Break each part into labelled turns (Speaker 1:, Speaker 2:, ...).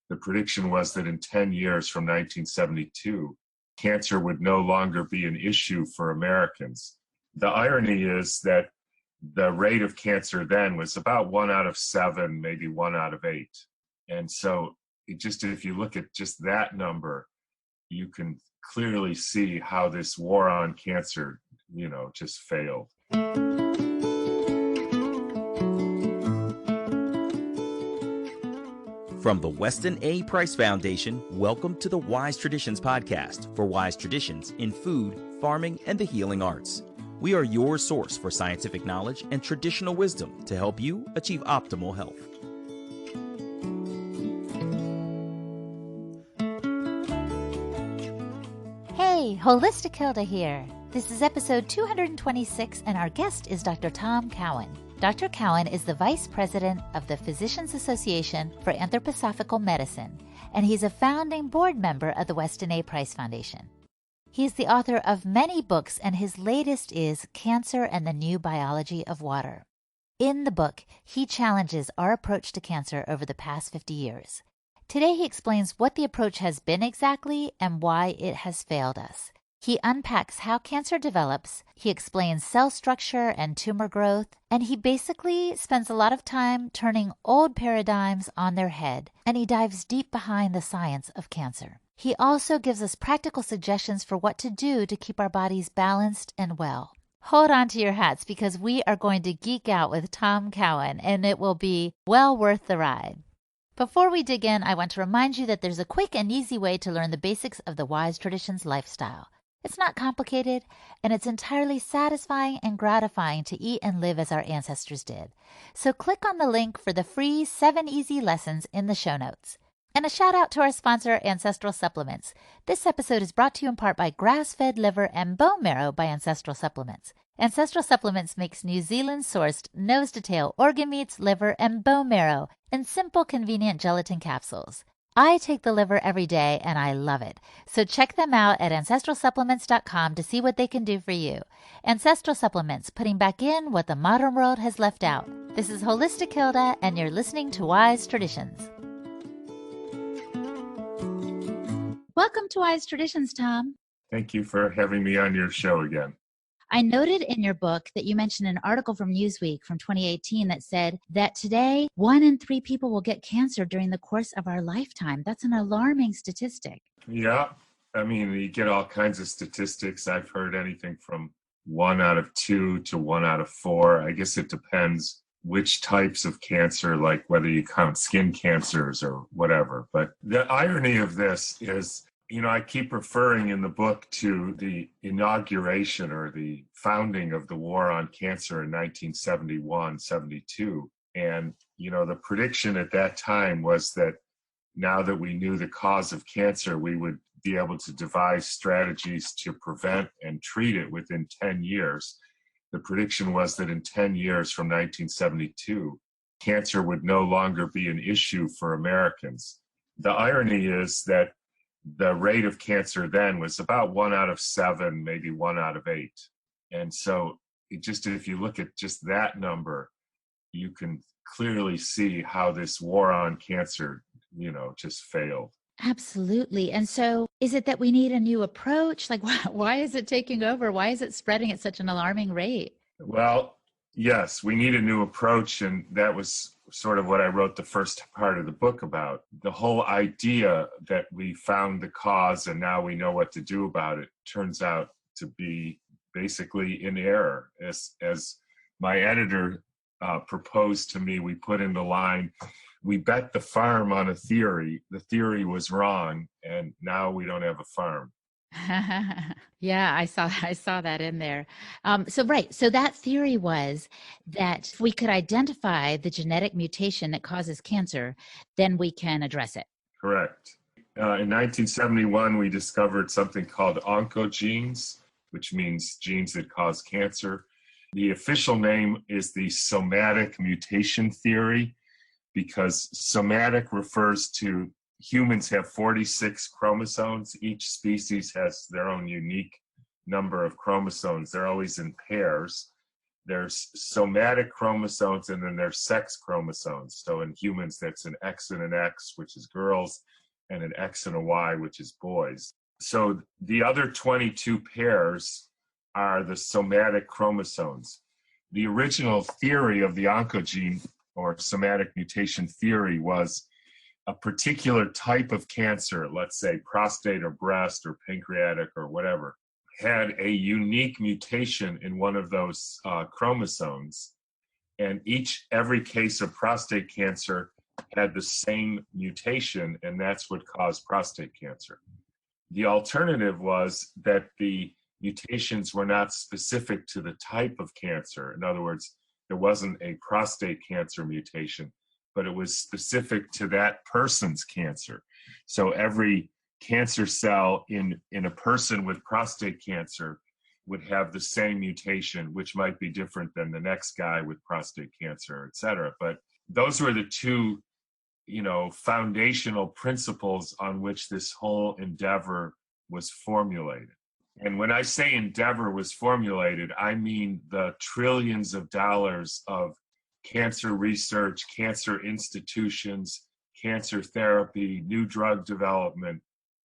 Speaker 1: the prediction was that in 10 years from 1972, cancer would no longer be an issue for Americans. The irony is that the rate of cancer then was about 1 out of 7, maybe 1 out of 8. And so if you look at just that number, you can clearly see how this war on cancer, just failed.
Speaker 2: From the Weston A. Price Foundation, welcome to the Wise Traditions podcast for wise traditions in food, farming, and the healing arts. We are your source for scientific knowledge and traditional wisdom to help you achieve optimal health.
Speaker 3: Hey, Holistic Hilda here. This is episode 226, and our guest is Dr. Tom Cowan. Dr. Cowan is the Vice President of the Physicians Association for Anthroposophical Medicine, and he's a founding board member of the Weston A. Price Foundation. He's the author of many books, and his latest is Cancer and the New Biology of Water. In the book, he challenges our approach to cancer over the past 50 years. Today, he explains what the approach has been exactly and why it has failed us. He unpacks how cancer develops, he explains cell structure and tumor growth, and he basically spends a lot of time turning old paradigms on their head, and he dives deep behind the science of cancer. He also gives us practical suggestions for what to do to keep our bodies balanced and well. Hold on to your hats because we are going to geek out with Tom Cowan, and it will be well worth the ride. Before we dig in, I want to remind you that there's a quick and easy way to learn the basics of the Wise Traditions lifestyle. It's not complicated, and it's entirely satisfying and gratifying to eat and live as our ancestors did. So click on the link for the free 7 easy lessons in the show notes. And a shout out to our sponsor, Ancestral Supplements. This episode is brought to you in part by grass-fed liver and bone marrow by Ancestral Supplements. Ancestral Supplements makes New Zealand-sourced nose-to-tail organ meats, liver, and bone marrow in simple, convenient gelatin capsules. I take the liver every day, and I love it. So check them out at ancestralsupplements.com to see what they can do for you. Ancestral Supplements, putting back in what the modern world has left out. This is Holistic Hilda, and you're listening to Wise Traditions. Welcome to Wise Traditions, Tom.
Speaker 1: Thank you for having me on your show again.
Speaker 3: I noted in your book that you mentioned an article from Newsweek from 2018 that said that today 1 in 3 people will get cancer during the course of our lifetime. That's an alarming statistic.
Speaker 1: Yeah, I mean, you get all kinds of statistics. I've heard anything from 1 out of 2 to 1 out of 4. I guess it depends which types of cancer, like whether you count skin cancers or whatever. But the irony of this is, I keep referring in the book to the inauguration or the founding of the war on cancer in 1971, 72. And, the prediction at that time was that now that we knew the cause of cancer, we would be able to devise strategies to prevent and treat it within 10 years. The prediction was that in 10 years from 1972, cancer would no longer be an issue for Americans. The irony is that the rate of cancer then was about 1 out of 7, maybe 1 out of 8. And so if you look at just that number, you can clearly see how this war on cancer, just failed.
Speaker 3: Absolutely. And so is it that we need a new approach? Like, why is it taking over? Why is it spreading at such an alarming rate?
Speaker 1: Well, yes, we need a new approach. And that was sort of what I wrote the first part of the book about. The whole idea that we found the cause and now we know what to do about it turns out to be basically in error. As my editor proposed to me, we put in the line, we bet the farm on a theory. The theory was wrong, and now we don't have a farm.
Speaker 3: Yeah, I saw that in there. So that theory was that if we could identify the genetic mutation that causes cancer, then we can address it.
Speaker 1: Correct. In 1971, we discovered something called oncogenes, which means genes that cause cancer. The official name is the somatic mutation theory, because somatic refers to humans have 46 chromosomes. Each species has their own unique number of chromosomes. They're always in pairs. There's somatic chromosomes, and then there's sex chromosomes. So in humans, that's an X and an X, which is girls, and an X and a Y, which is boys. So the other 22 pairs are the somatic chromosomes. The original theory of the oncogene or somatic mutation theory was a particular type of cancer, let's say prostate or breast or pancreatic or whatever, had a unique mutation in one of those chromosomes. And every case of prostate cancer had the same mutation, and that's what caused prostate cancer. The alternative was that the mutations were not specific to the type of cancer. In other words, there wasn't a prostate cancer mutation, but it was specific to that person's cancer. So every cancer cell in a person with prostate cancer would have the same mutation, which might be different than the next guy with prostate cancer, et cetera. But those were the two, foundational principles on which this whole endeavor was formulated. And when I say endeavor was formulated, I mean the trillions of dollars of cancer research, cancer institutions, cancer therapy, new drug development,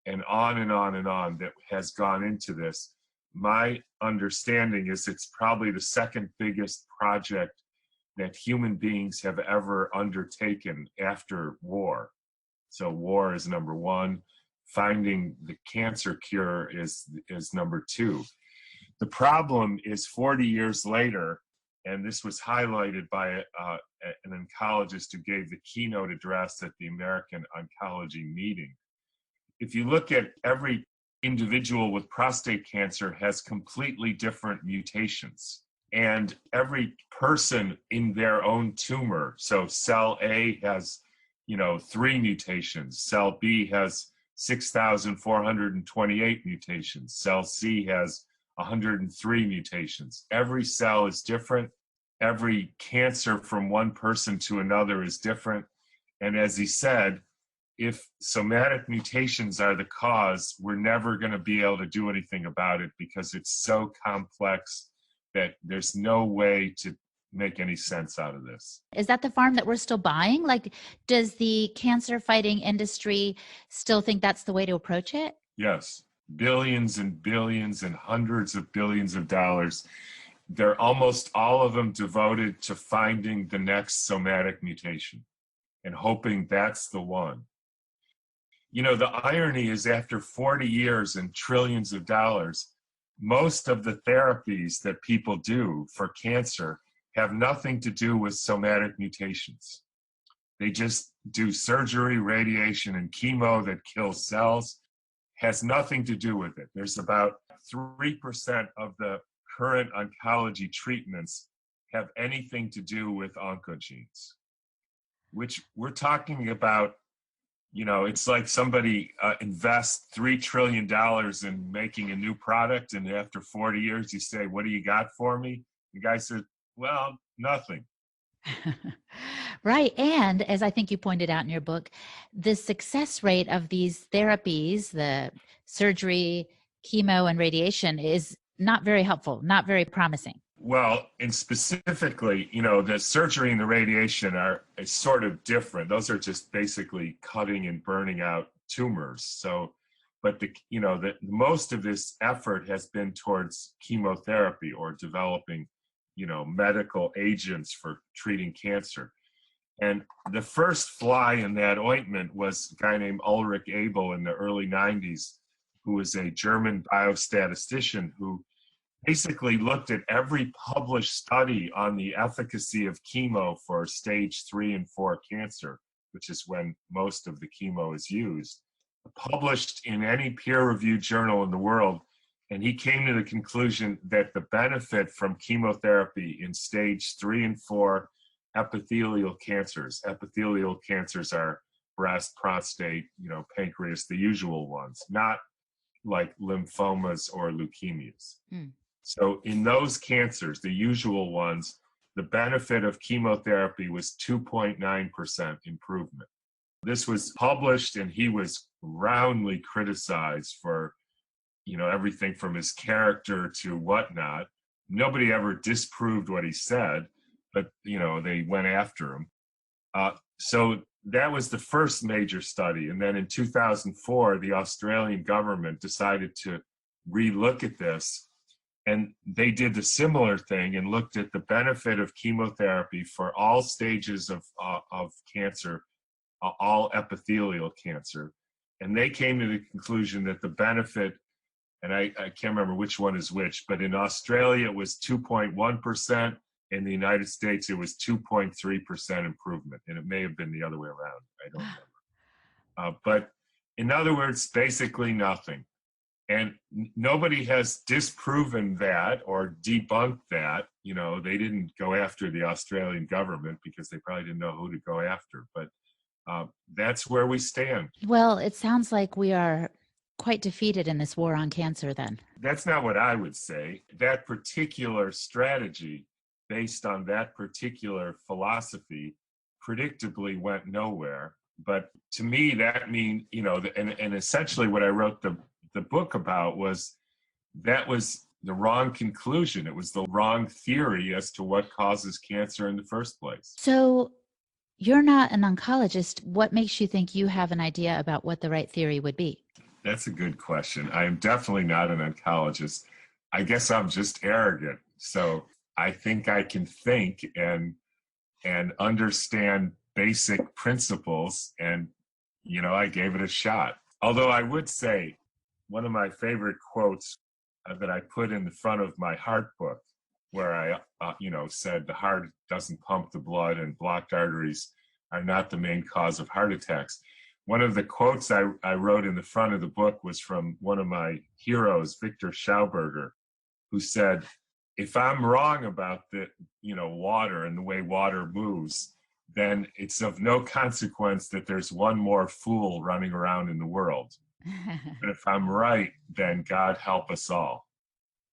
Speaker 1: and on and on and on that has gone into this. My understanding is it's probably the second biggest project that human beings have ever undertaken after war. So war is number one. Finding the cancer cure is number two. The problem is 40 years later, and this was highlighted by an oncologist who gave the keynote address at the American Oncology meeting. If you look at every individual with prostate cancer has completely different mutations, and every person in their own tumor. So cell A has, 3 mutations. Cell B has 6,428 mutations. Cell C has 103 mutations. Every cell is different. Every cancer from one person to another is different. And as he said, if somatic mutations are the cause, we're never going to be able to do anything about it because it's so complex that there's no way to make any sense out of this.
Speaker 3: Is that the farm that we're still buying? Like, does the cancer fighting industry still think that's the way to approach it?
Speaker 1: Yes. Billions and billions and hundreds of billions of dollars. They're almost all of them devoted to finding the next somatic mutation and hoping that's the one. The irony is after 40 years and trillions of dollars, most of the therapies that people do for cancer have nothing to do with somatic mutations. They just do surgery, radiation, and chemo that kills cells. Has nothing to do with it. There's about 3% of the current oncology treatments have anything to do with oncogenes, which we're talking about. It's like somebody invests $3 trillion in making a new product, and after 40 years, you say, "What do you got for me?" The guy said, "Well, nothing."
Speaker 3: Right. And as I think you pointed out in your book, the success rate of these therapies, the surgery, chemo, and radiation is not very helpful, not very promising.
Speaker 1: Well, and specifically, the surgery and the radiation is sort of different. Those are just basically cutting and burning out tumors. So, but the most of this effort has been towards chemotherapy or developing, medical agents for treating cancer. And the first fly in that ointment was a guy named Ulrich Abel in the early 90s, who was a German biostatistician who basically looked at every published study on the efficacy of chemo for stage 3 and 4 cancer, which is when most of the chemo is used, published in any peer-reviewed journal in the world. And he came to the conclusion that the benefit from chemotherapy in stage 3 and 4 epithelial cancers are breast, prostate, pancreas, the usual ones, not like lymphomas or leukemias. So in those cancers, the usual ones, the benefit of chemotherapy was 2.9% improvement. This was published, and he was roundly criticized for, everything from his character to whatnot. nobody ever disproved what he said, but, they went after him. So that was the first major study. And then in 2004, the Australian government decided to relook at this. And they did the similar thing and looked at the benefit of chemotherapy for all stages of cancer, all epithelial cancer. And they came to the conclusion that the benefit, and I can't remember which one is which, but in Australia it was 2.1%. In the United States, it was 2.3% improvement. And it may have been the other way around. I don't remember. But in other words, basically nothing. And nobody has disproven that or debunked that. They didn't go after the Australian government because they probably didn't know who to go after. But that's where we stand.
Speaker 3: Well, it sounds like we are quite defeated in this war on cancer then.
Speaker 1: That's not what I would say. That particular strategy based on that particular philosophy predictably went nowhere. But to me, that means, and essentially what I wrote the book about was that was the wrong conclusion. It was the wrong theory as to what causes cancer in the first place.
Speaker 3: So you're not an oncologist. What makes you think you have an idea about what the right theory would be?
Speaker 1: That's a good question. I am definitely not an oncologist. I guess I'm just arrogant. So I think I can think and understand basic principles, and I gave it a shot. Although I would say one of my favorite quotes that I put in the front of my heart book, where I said the heart doesn't pump the blood and blocked arteries are not the main cause of heart attacks. One of the quotes I wrote in the front of the book was from one of my heroes, Victor Schauberger, who said, if I'm wrong about the, water and the way water moves, then it's of no consequence that there's one more fool running around in the world. But if I'm right, then God help us all.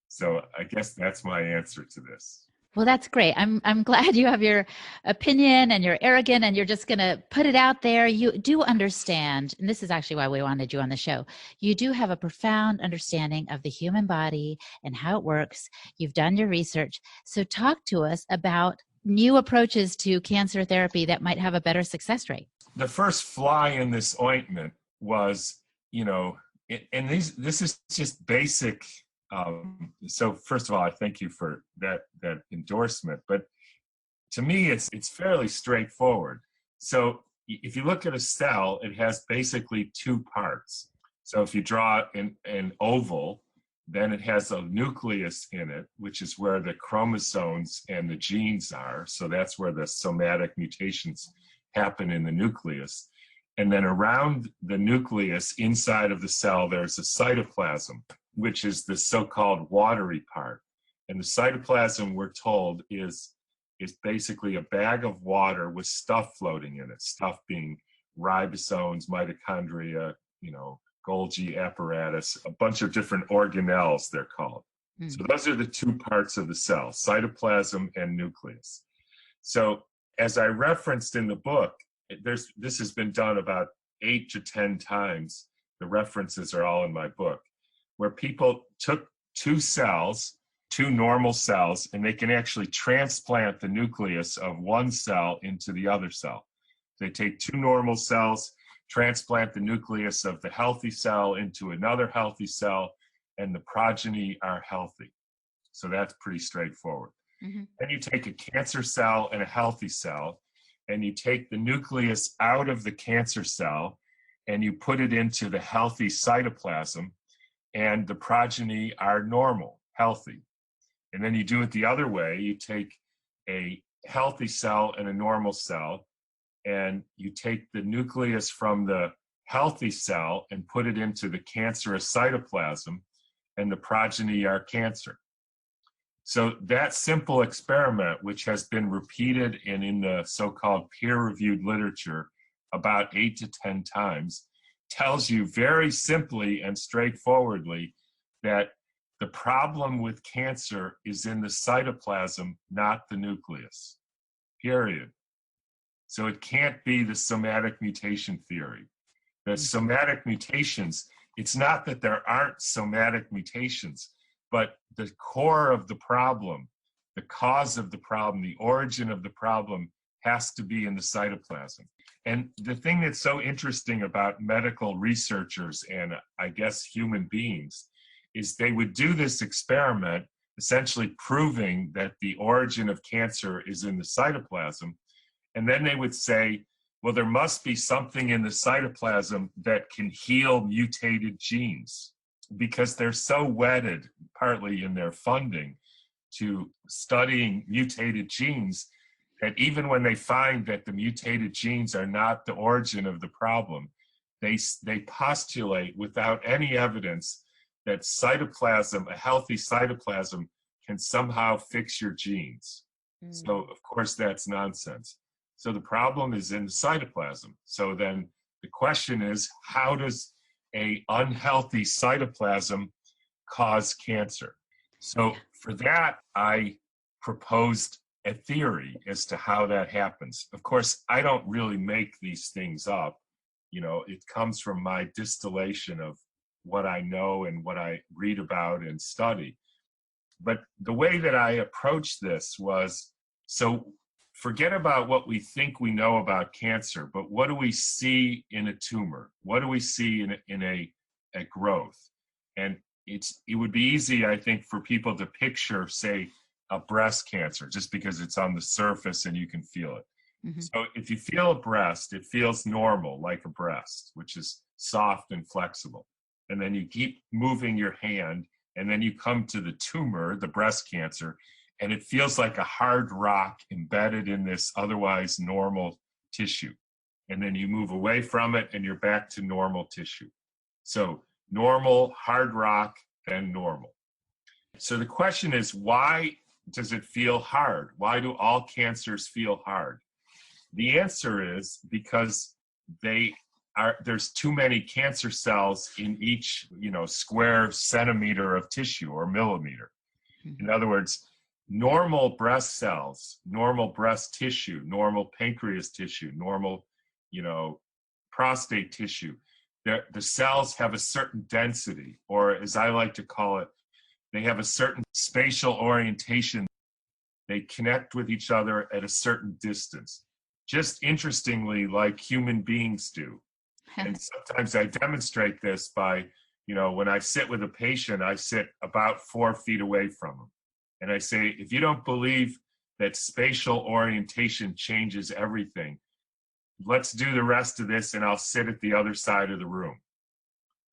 Speaker 1: So I guess that's my answer to this.
Speaker 3: Well, that's great. I'm glad you have your opinion and you're arrogant and you're just going to put it out there. You do understand, and this is actually why we wanted you on the show. You do have a profound understanding of the human body and how it works. You've done your research. So talk to us about new approaches to cancer therapy that might have a better success rate.
Speaker 1: The first fly in this ointment was, and this is just basic. So first of all, I thank you for that endorsement. But to me, it's fairly straightforward. So if you look at a cell, it has basically two parts. So if you draw an oval, then it has a nucleus in it, which is where the chromosomes and the genes are. So that's where the somatic mutations happen in the nucleus. And then around the nucleus, inside of the cell, there's a cytoplasm, which is the so-called watery part. And the cytoplasm, we're told, is basically a bag of water with stuff floating in it, stuff being ribosomes, mitochondria, Golgi apparatus, a bunch of different organelles, they're called. So those are the two parts of the cell, cytoplasm and nucleus. So as I referenced in the book, this has been done about 8 to 10 times. The references are all in my book, where people took two normal cells, and they can actually transplant the nucleus of one cell into the other cell. They take two normal cells, transplant the nucleus of the healthy cell into another healthy cell, and the progeny are healthy. So that's pretty straightforward. Mm-hmm. Then you take a cancer cell and a healthy cell, and you take the nucleus out of the cancer cell, and you put it into the healthy cytoplasm, and the progeny are normal, healthy. And then you do it the other way. You take a healthy cell and a normal cell, and you take the nucleus from the healthy cell and put it into the cancerous cytoplasm, and the progeny are cancer. So that simple experiment, which has been repeated and in the so-called peer-reviewed literature about 8 to 10 times, tells you very simply and straightforwardly that the problem with cancer is in the cytoplasm, not the nucleus, period. So it can't be the somatic mutation theory. The somatic mutations, it's not that there aren't somatic mutations. But the core of the problem, the cause of the problem, the origin of the problem has to be in the cytoplasm. And the thing that's so interesting about medical researchers and I guess human beings is they would do this experiment, essentially proving that the origin of cancer is in the cytoplasm. And then they would say, well, there must be something in the cytoplasm that can heal mutated genes, because they're so wedded, partly in their funding, to studying mutated genes, that even when they find that the mutated genes are not the origin of the problem, they postulate without any evidence that cytoplasm, a healthy cytoplasm, can somehow fix your genes. So, of course, that's nonsense. So the problem is in the cytoplasm. So then the question is, how does an unhealthy cytoplasm cause cancer? So for that, I proposed a theory as to how that happens. Of course, I don't really make these things up. It comes from my distillation of what I know and what I read about and study. But the way that I approached this was, so forget about what we think we know about cancer, but what do we see in a tumor? What do we see in a growth? And it would be easy, I think, for people to picture, say, a breast cancer, just because it's on the surface and you can feel it. Mm-hmm. So if you feel a breast, it feels normal, like a breast, which is soft and flexible. And then you keep moving your hand, and then you come to the tumor, the breast cancer, and it feels like a hard rock embedded in this otherwise normal tissue. And then you move away from it, and you're back to normal tissue. So normal, hard rock, then normal. So the question is, why does it feel hard? Why do all cancers feel hard? The answer is because there's too many cancer cells in each, square centimeter of tissue or millimeter. In other words, normal breast cells, normal breast tissue, normal pancreas tissue, normal, prostate tissue, the cells have a certain density, or as I like to call it, they have a certain spatial orientation. They connect with each other at a certain distance. Just interestingly, like human beings do. And sometimes I demonstrate this by, when I sit with a patient, I sit about 4 feet away from them. And I say, if you don't believe that spatial orientation changes everything, let's do the rest of this and I'll sit at the other side of the room.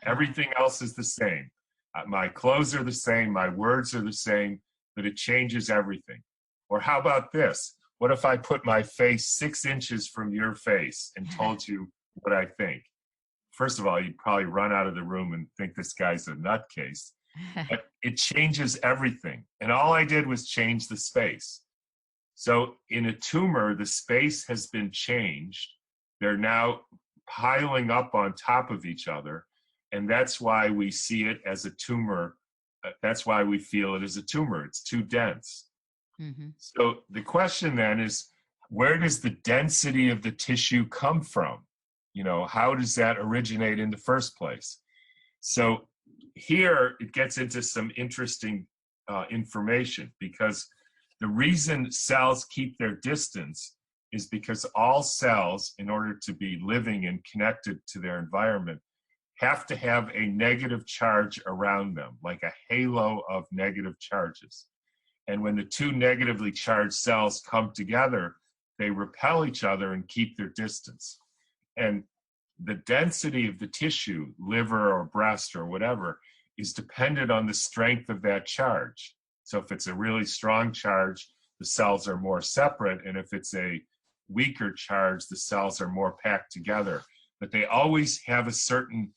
Speaker 1: Everything else is the same. My clothes are the same, my words are the same, but it changes everything. Or how about this? What if I put my face 6 inches from your face and told you what I think? First of all, you'd probably run out of the room and think this guy's a nutcase. But it changes everything. And all I did was change the space. So in a tumor, the space has been changed. They're now piling up on top of each other. And that's why we see it as a tumor. That's why we feel it as a tumor. It's too dense. Mm-hmm. So the question then is, where does the density of the tissue come from? How does that originate in the first place? So here it gets into some interesting information, because the reason cells keep their distance is because all cells, in order to be living and connected to their environment, have to have a negative charge around them, like a halo of negative charges. And when the two negatively charged cells come together, they repel each other and keep their distance. And the density of the tissue, liver or breast or whatever, is dependent on the strength of that charge. So if it's a really strong charge, the cells are more separate. And if it's a weaker charge, the cells are more packed together. But they always have a certain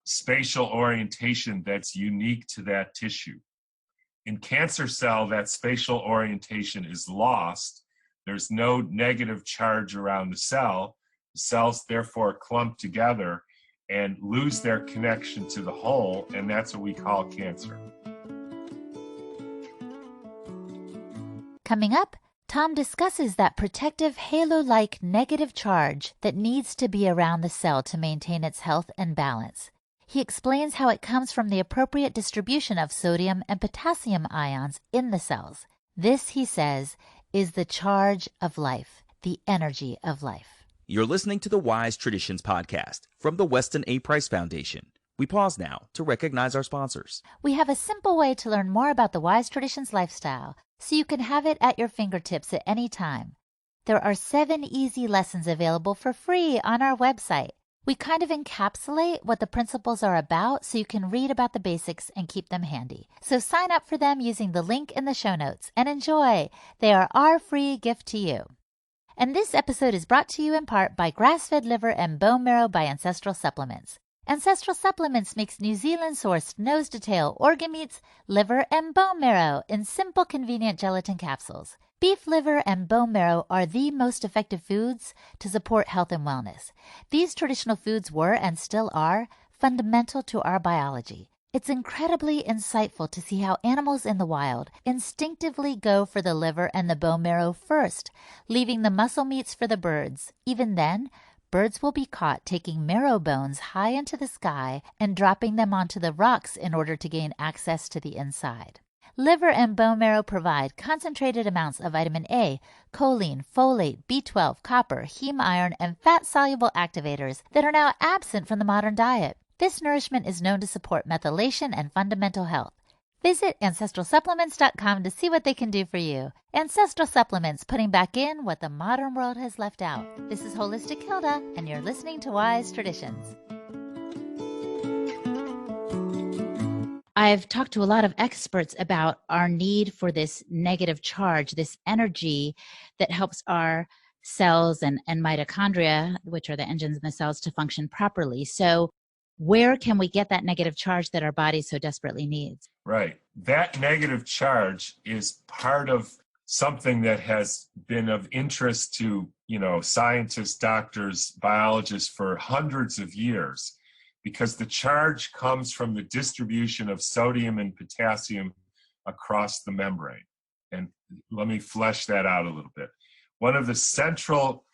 Speaker 1: spatial orientation that's unique to that tissue. In cancer cell, that spatial orientation is lost. There's no negative charge around the cell. The cells therefore clump together and lose their connection to the whole, and that's what we call cancer.
Speaker 3: Coming up, Tom discusses that protective halo-like negative charge that needs to be around the cell to maintain its health and balance. He explains how it comes from the appropriate distribution of sodium and potassium ions in the cells. This, he says, is the charge of life, the energy of life.
Speaker 2: You're listening to the Wise Traditions podcast from the Weston A. Price Foundation. We pause now to recognize our sponsors.
Speaker 3: We have a simple way to learn more about the Wise Traditions lifestyle so you can have it at your fingertips at any time. There are 7 easy lessons available for free on our website. We kind of encapsulate what the principles are about so you can read about the basics and keep them handy. So sign up for them using the link in the show notes and enjoy. They are our free gift to you. And this episode is brought to you in part by grass-fed liver and bone marrow by Ancestral Supplements. Ancestral Supplements makes New Zealand-sourced nose-to-tail organ meats, liver, and bone marrow in simple, convenient gelatin capsules. Beef liver and bone marrow are the most effective foods to support health and wellness. These traditional foods were, and still are, fundamental to our biology. It's incredibly insightful to see how animals in the wild instinctively go for the liver and the bone marrow first, leaving the muscle meats for the birds. Even then, birds will be caught taking marrow bones high into the sky and dropping them onto the rocks in order to gain access to the inside. Liver and bone marrow provide concentrated amounts of vitamin A, choline, folate, B12, copper, heme iron, and fat-soluble activators that are now absent from the modern diet. This nourishment is known to support methylation and fundamental health. Visit ancestralsupplements.com to see what they can do for you. Ancestral Supplements, putting back in what the modern world has left out. This is Holistic Hilda, and you're listening to Wise Traditions. I've talked to a lot of experts about our need for this negative charge, this energy that helps our cells and mitochondria, which are the engines in the cells, to function properly. So where can we get that negative charge that our body so desperately needs?
Speaker 1: Right. That negative charge is part of something that has been of interest to, scientists, doctors, biologists for hundreds of years, because the charge comes from the distribution of sodium and potassium across the membrane. And let me flesh that out a little bit. One of the central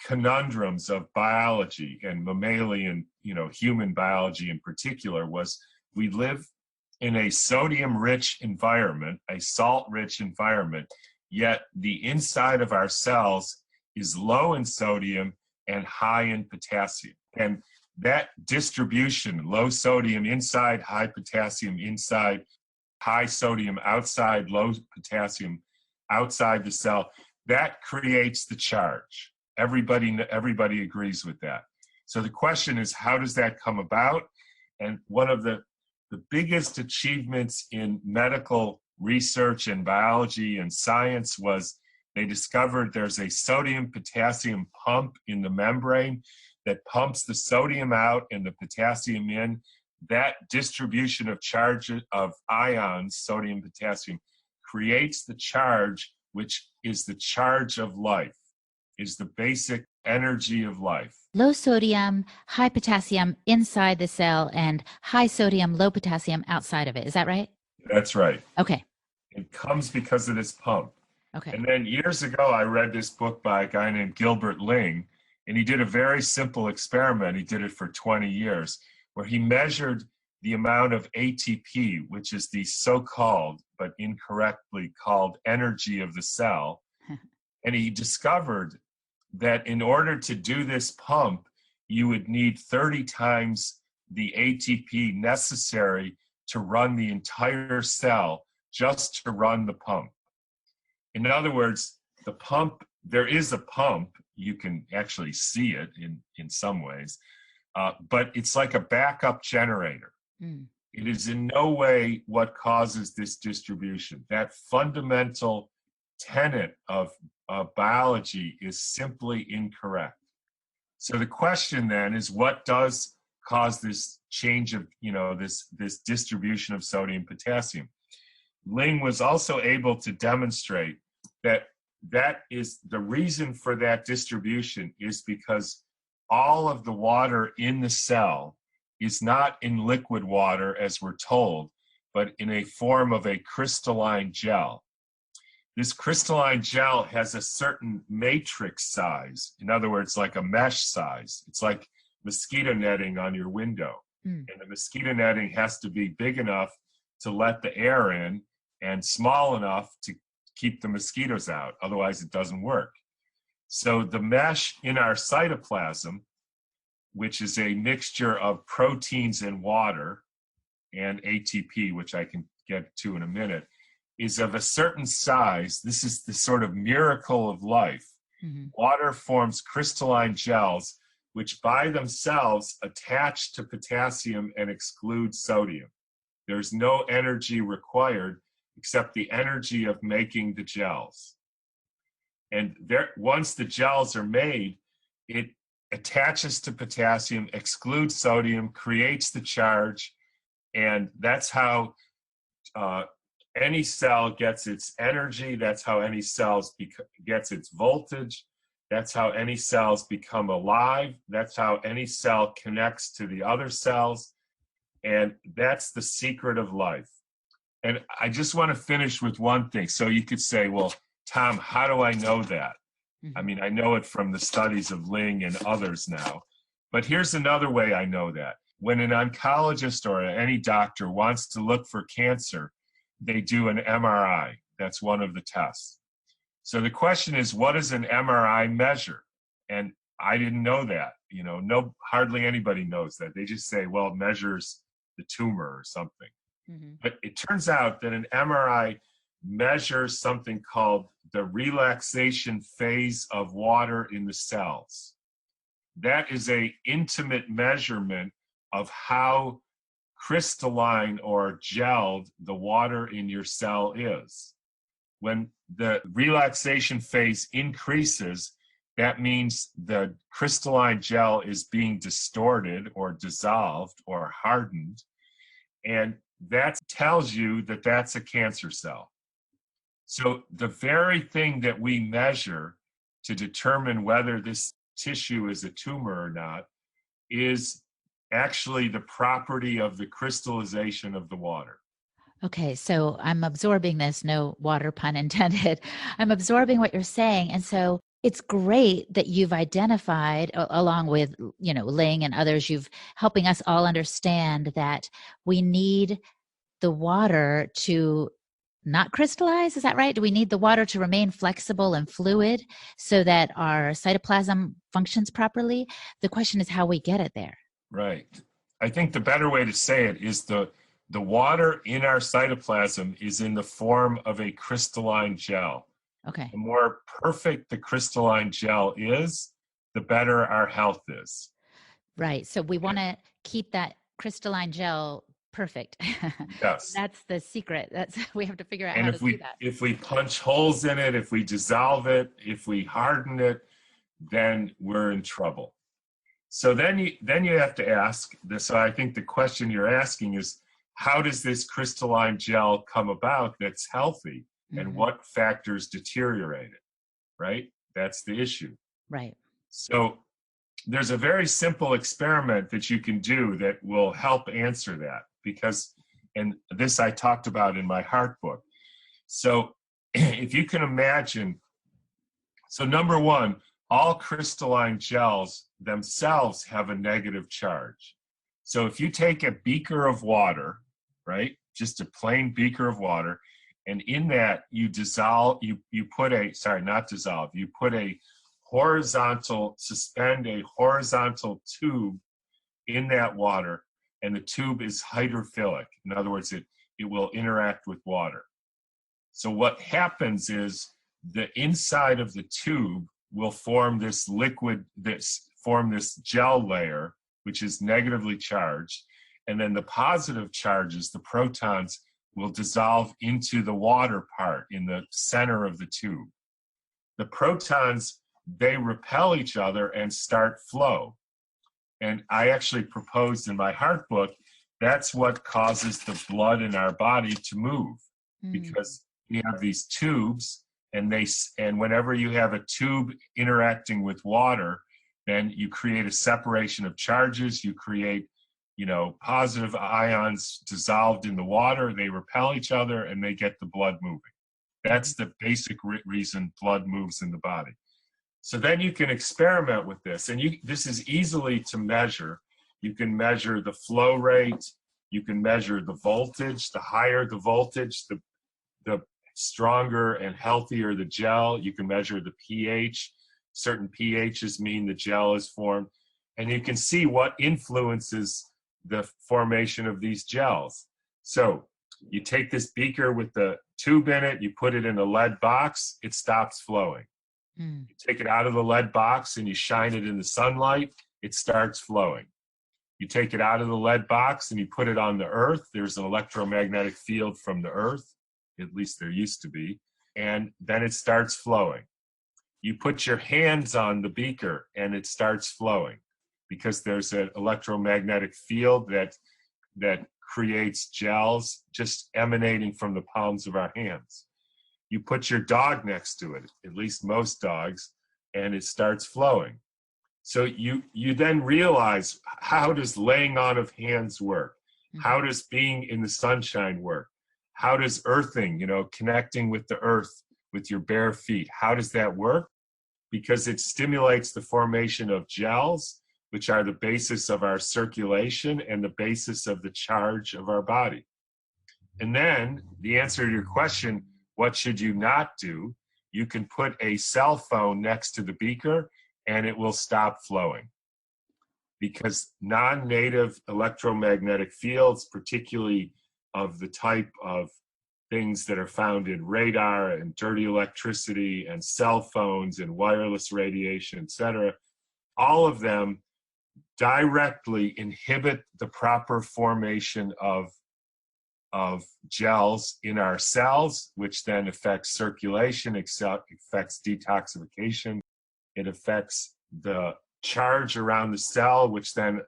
Speaker 1: conundrums of biology and mammalian, human biology in particular, was we live in a sodium-rich environment, a salt-rich environment, yet the inside of our cells is low in sodium and high in potassium. And that distribution, low sodium inside, high potassium inside, high sodium outside, low potassium outside the cell, that creates the charge. Everybody agrees with that. So the question is, how does that come about? And one of the biggest achievements in medical research and biology and science was they discovered there's a sodium-potassium pump in the membrane that pumps the sodium out and the potassium in. That distribution of charge of ions, sodium, potassium, creates the charge, which is the charge of life, is the basic energy of life.
Speaker 3: Low sodium, high potassium inside the cell, and high sodium, low potassium outside of it. Is that right?
Speaker 1: That's right.
Speaker 3: Okay.
Speaker 1: It comes because of this pump.
Speaker 3: Okay.
Speaker 1: And then years ago, I read this book by a guy named Gilbert Ling, and he did a very simple experiment. He did it for 20 years, where he measured the amount of ATP, which is the so-called, but incorrectly called, energy of the cell. And he discovered that in order to do this pump, you would need 30 times the ATP necessary to run the entire cell, just to run the pump. In other words, the pump, there is a pump, you can actually see it in some ways, but it's like a backup generator. It is in no way what causes this distribution. That fundamental tenet of biology is simply incorrect. So the question then is, what does cause this change of, this distribution of sodium potassium? Ling was also able to demonstrate that is the reason for that distribution is because all of the water in the cell is not in liquid water as we're told, but in a form of a crystalline gel. This crystalline gel has a certain matrix size. In other words, like a mesh size. It's like mosquito netting on your window.
Speaker 3: Mm.
Speaker 1: And the mosquito netting has to be big enough to let the air in and small enough to keep the mosquitoes out. Otherwise, it doesn't work. So the mesh in our cytoplasm, which is a mixture of proteins and water and ATP, which I can get to in a minute, is of a certain size. This is the sort of miracle of life.
Speaker 3: Mm-hmm.
Speaker 1: Water forms crystalline gels, which by themselves attach to potassium and exclude sodium. There's no energy required except the energy of making the gels. And there, once the gels are made, it attaches to potassium, excludes sodium, creates the charge, and that's how any cell gets its energy. That's how any cell gets its voltage. That's how any cells become alive. That's how any cell connects to the other cells. And that's the secret of life. And I just want to finish with one thing. So you could say, well, Tom, how do I know that?
Speaker 3: Mm-hmm.
Speaker 1: I mean, I know it from the studies of Ling and others now. But here's another way I know that. When an oncologist or any doctor wants to look for cancer, they do an MRI. That's one of the tests. So the question is, what does an MRI measure? And I didn't know that. Hardly anybody knows that. They just say, well, it measures the tumor or something.
Speaker 3: Mm-hmm.
Speaker 1: But it turns out that an MRI measures something called the relaxation phase of water in the cells. That is an intimate measurement of how crystalline or gelled the water in your cell is. When the relaxation phase increases, that means the crystalline gel is being distorted or dissolved or hardened. And that tells you that that's a cancer cell. So the very thing that we measure to determine whether this tissue is a tumor or not is actually the property of the crystallization of the water.
Speaker 3: Okay, so I'm absorbing this, no water pun intended. I'm absorbing what you're saying. And so it's great that you've identified, along with, Ling and others, you've helping us all understand that we need the water to not crystallize. Is that right? Do we need the water to remain flexible and fluid so that our cytoplasm functions properly? The question is how we get it there.
Speaker 1: Right. I think the better way to say it is the water in our cytoplasm is in the form of a crystalline gel.
Speaker 3: Okay.
Speaker 1: The more perfect the crystalline gel is, the better our health is.
Speaker 3: Right. So we want to keep that crystalline gel perfect.
Speaker 1: Yes.
Speaker 3: That's the secret. We have to figure out how to do that.
Speaker 1: If we punch holes in it, if we dissolve it, if we harden it, then we're in trouble. So then you have to ask this. So I think the question you're asking is, how does this crystalline gel come about that's healthy, and what factors deteriorate it, right? That's the issue.
Speaker 3: Right.
Speaker 1: So there's a very simple experiment that you can do that will help answer that, because, and this I talked about in my heart book. So if you can imagine, so number one, all crystalline gels themselves have a negative charge. So if you take a beaker of water, right, just a plain beaker of water, and in that you dissolve, you put a, sorry, not dissolve, you put a horizontal, suspend a horizontal tube in that water, and the tube is hydrophilic. In other words, it will interact with water. So what happens is the inside of the tube will form this liquid, this gel layer, which is negatively charged. And then the positive charges, the protons, will dissolve into the water part in the center of the tube. The protons, they repel each other and start flow. And I actually proposed in my heart book, that's what causes the blood in our body to move, because we have these tubes, and whenever you have a tube interacting with water, then you create a separation of charges. You create, positive ions dissolved in the water. They repel each other, and they get the blood moving. That's the basic reason blood moves in the body. So then you can experiment with this, and this is easily to measure. You can measure the flow rate. You can measure the voltage. The higher the voltage, the stronger and healthier the gel. You can measure the pH. Certain pHs mean the gel is formed. And you can see what influences the formation of these gels. So you take this beaker with the tube in it, you put it in a lead box, it stops flowing. You take it out of the lead box and you shine it in the sunlight, it starts flowing. You take it out of the lead box and you put it on the earth, there's an electromagnetic field from the earth, at least there used to be, and then it starts flowing. You put your hands on the beaker and it starts flowing because there's an electromagnetic field that creates gels just emanating from the palms of our hands. You put your dog next to it, at least most dogs, and it starts flowing. So you then realize, how does laying on of hands work? How does being in the sunshine work? How does earthing, connecting with the earth with your bare feet, how does that work? Because it stimulates the formation of gels, which are the basis of our circulation and the basis of the charge of our body. And then the answer to your question, what should you not do? You can put a cell phone next to the beaker and it will stop flowing. Because non-native electromagnetic fields, particularly of the type of things that are found in radar and dirty electricity and cell phones and wireless radiation, etc., all of them directly inhibit the proper formation of gels in our cells, which then affects circulation, affects detoxification. It affects the charge around the cell, which then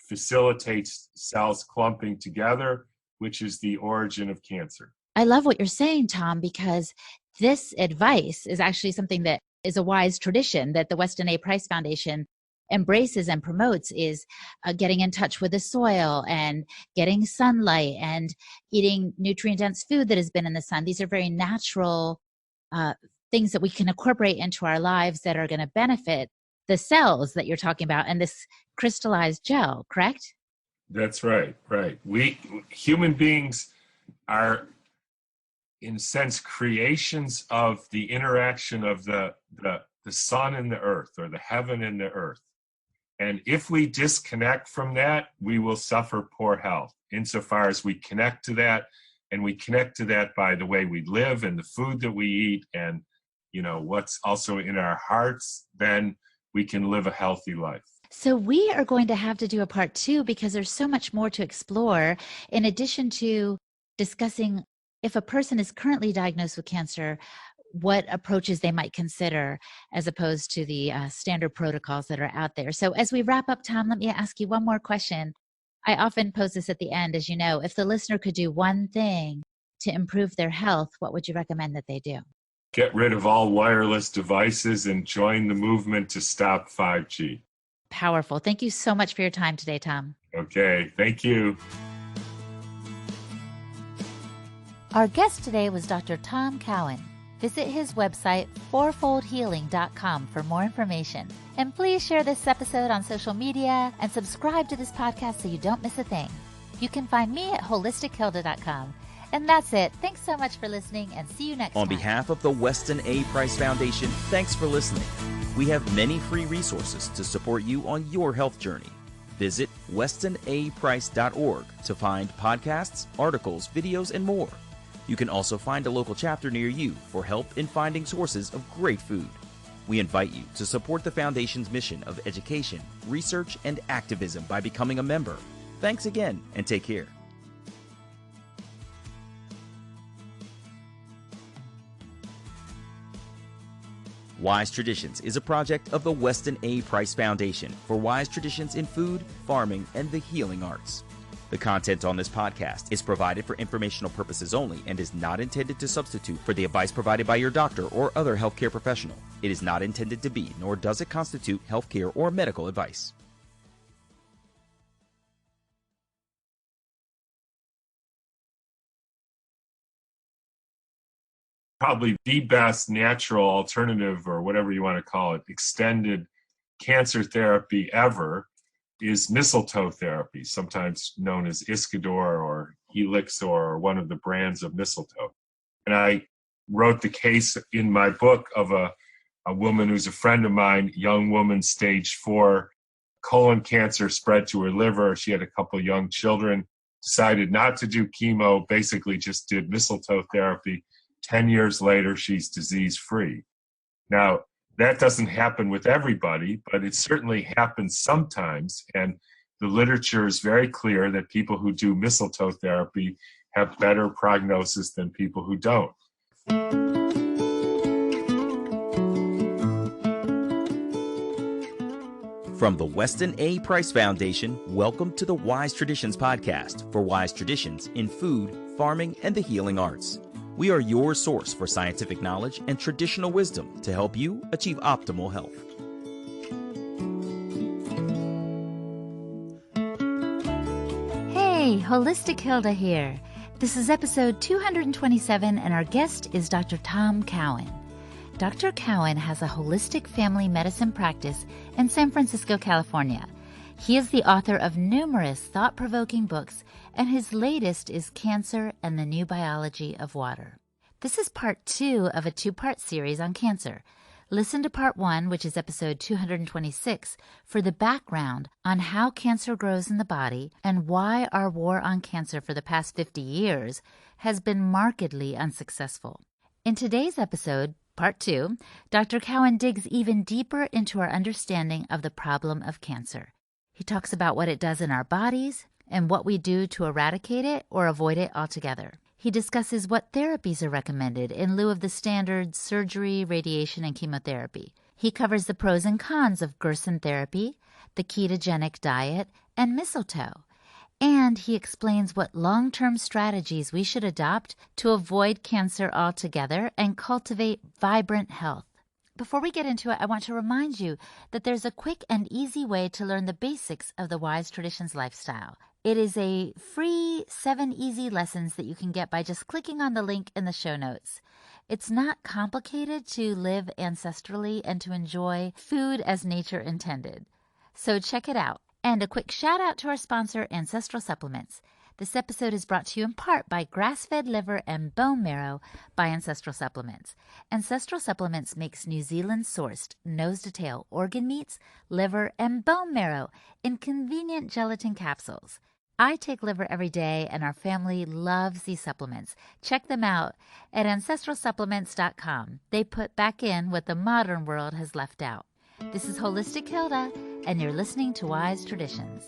Speaker 1: facilitates cells clumping together, which is the origin of cancer.
Speaker 3: I love what you're saying, Tom, because this advice is actually something that is a wise tradition that the Weston A. Price Foundation embraces and promotes, is getting in touch with the soil and getting sunlight and eating nutrient-dense food that has been in the sun. These are very natural things that we can incorporate into our lives that are going to benefit the cells that you're talking about and this crystallized gel, correct?
Speaker 1: That's right, right. We human beings are, in a sense, creations of the interaction of the sun and the earth, or the heaven and the earth. And if we disconnect from that, we will suffer poor health, insofar as we connect to that, and we connect to that by the way we live and the food that we eat and, what's also in our hearts, then we can live a healthy life.
Speaker 3: So we are going to have to do a part 2 because there's so much more to explore, in addition to discussing if a person is currently diagnosed with cancer, what approaches they might consider as opposed to the standard protocols that are out there. So as we wrap up, Tom, let me ask you one more question. I often pose this at the end, as you know. If the listener could do one thing to improve their health, what would you recommend that they do?
Speaker 1: Get rid of all wireless devices and join the movement to stop 5G.
Speaker 3: Powerful. Thank you so much for your time today, Tom.
Speaker 1: Okay, thank you.
Speaker 3: Our guest today was Dr. Tom Cowan. Visit his website, fourfoldhealing.com, for more information. And please share this episode on social media and subscribe to this podcast so you don't miss a thing. You can find me at holistichilda.com. And that's it. Thanks so much for listening, and see you next time.
Speaker 2: On behalf of the Weston A. Price Foundation, thanks for listening. We have many free resources to support you on your health journey. Visit westonaprice.org to find podcasts, articles, videos, and more. You can also find a local chapter near you for help in finding sources of great food. We invite you to support the Foundation's mission of education, research, and activism by becoming a member. Thanks again, and take care. Wise Traditions is a project of the Weston A. Price Foundation for wise traditions in food, farming, and the healing arts. The content on this podcast is provided for informational purposes only and is not intended to substitute for the advice provided by your doctor or other healthcare professional. It is not intended to be, nor does it constitute healthcare or medical advice.
Speaker 1: Probably the best natural alternative, or whatever you want to call it, extended cancer therapy ever, is mistletoe therapy, sometimes known as Iscador or Helixor or one of the brands of mistletoe. And I wrote the case in my book of a woman who's a friend of mine, young woman, stage 4, colon cancer spread to her liver. She had a couple young children, decided not to do chemo, basically just did mistletoe therapy. 10 years later, she's disease-free. Now, that doesn't happen with everybody, but it certainly happens sometimes. And the literature is very clear that people who do mistletoe therapy have better prognosis than people who don't.
Speaker 2: From the Weston A. Price Foundation, welcome to the Wise Traditions podcast for wise traditions in food, farming, and the healing arts. We are your source for scientific knowledge and traditional wisdom to help you achieve optimal health.
Speaker 3: Hey, Holistic Hilda here. This is episode 227, and our guest is Dr. Tom Cowan. Dr. Cowan has a holistic family medicine practice in San Francisco, California. He is the author of numerous thought-provoking books, and his latest is Cancer and the New Biology of Water. This is part 2 of a 2-part series on cancer. Listen to part 1, which is episode 226, for the background on how cancer grows in the body and why our war on cancer for the past 50 years has been markedly unsuccessful. In today's episode, Part 2, Dr. Cowan digs even deeper into our understanding of the problem of cancer. He talks about what it does in our bodies and what we do to eradicate it or avoid it altogether. He discusses what therapies are recommended in lieu of the standard surgery, radiation, and chemotherapy. He covers the pros and cons of Gerson therapy, the ketogenic diet, and mistletoe. And he explains what long-term strategies we should adopt to avoid cancer altogether and cultivate vibrant health. Before we get into it, I want to remind you that there's a quick and easy way to learn the basics of the Wise Traditions lifestyle. It is a free 7 easy lessons that you can get by just clicking on the link in the show notes. It's not complicated to live ancestrally and to enjoy food as nature intended. So check it out. And a quick shout out to our sponsor, Ancestral Supplements. This episode is brought to you in part by grass-fed liver and bone marrow by Ancestral Supplements. Ancestral Supplements makes New Zealand-sourced, nose-to-tail organ meats, liver, and bone marrow in convenient gelatin capsules. I take liver every day, and our family loves these supplements. Check them out at ancestralsupplements.com. They put back in what the modern world has left out. This is Holistic Hilda, and you're listening to Wise Traditions.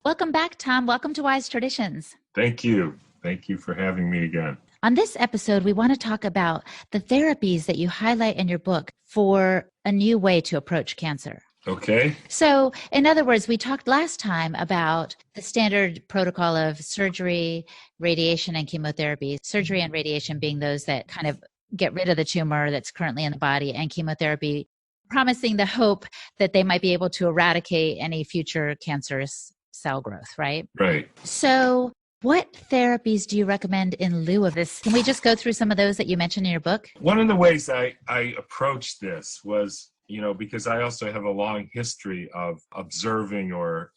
Speaker 3: Welcome back, Tom. Welcome to Wise Traditions.
Speaker 1: Thank you. Thank you for having me again.
Speaker 3: On this episode, we want to talk about the therapies that you highlight in your book for a new way to approach cancer.
Speaker 1: Okay.
Speaker 3: So, in other words, we talked last time about the standard protocol of surgery, radiation, and chemotherapy. Surgery and radiation being those that kind of get rid of the tumor that's currently in the body, and chemotherapy promising the hope that they might be able to eradicate any future cancerous cell growth, right?
Speaker 1: Right.
Speaker 3: So what therapies do you recommend in lieu of this? Can we just go through some of those that you mentioned in your book?
Speaker 1: One of the ways I approached this was, because I also have a long history of observing or,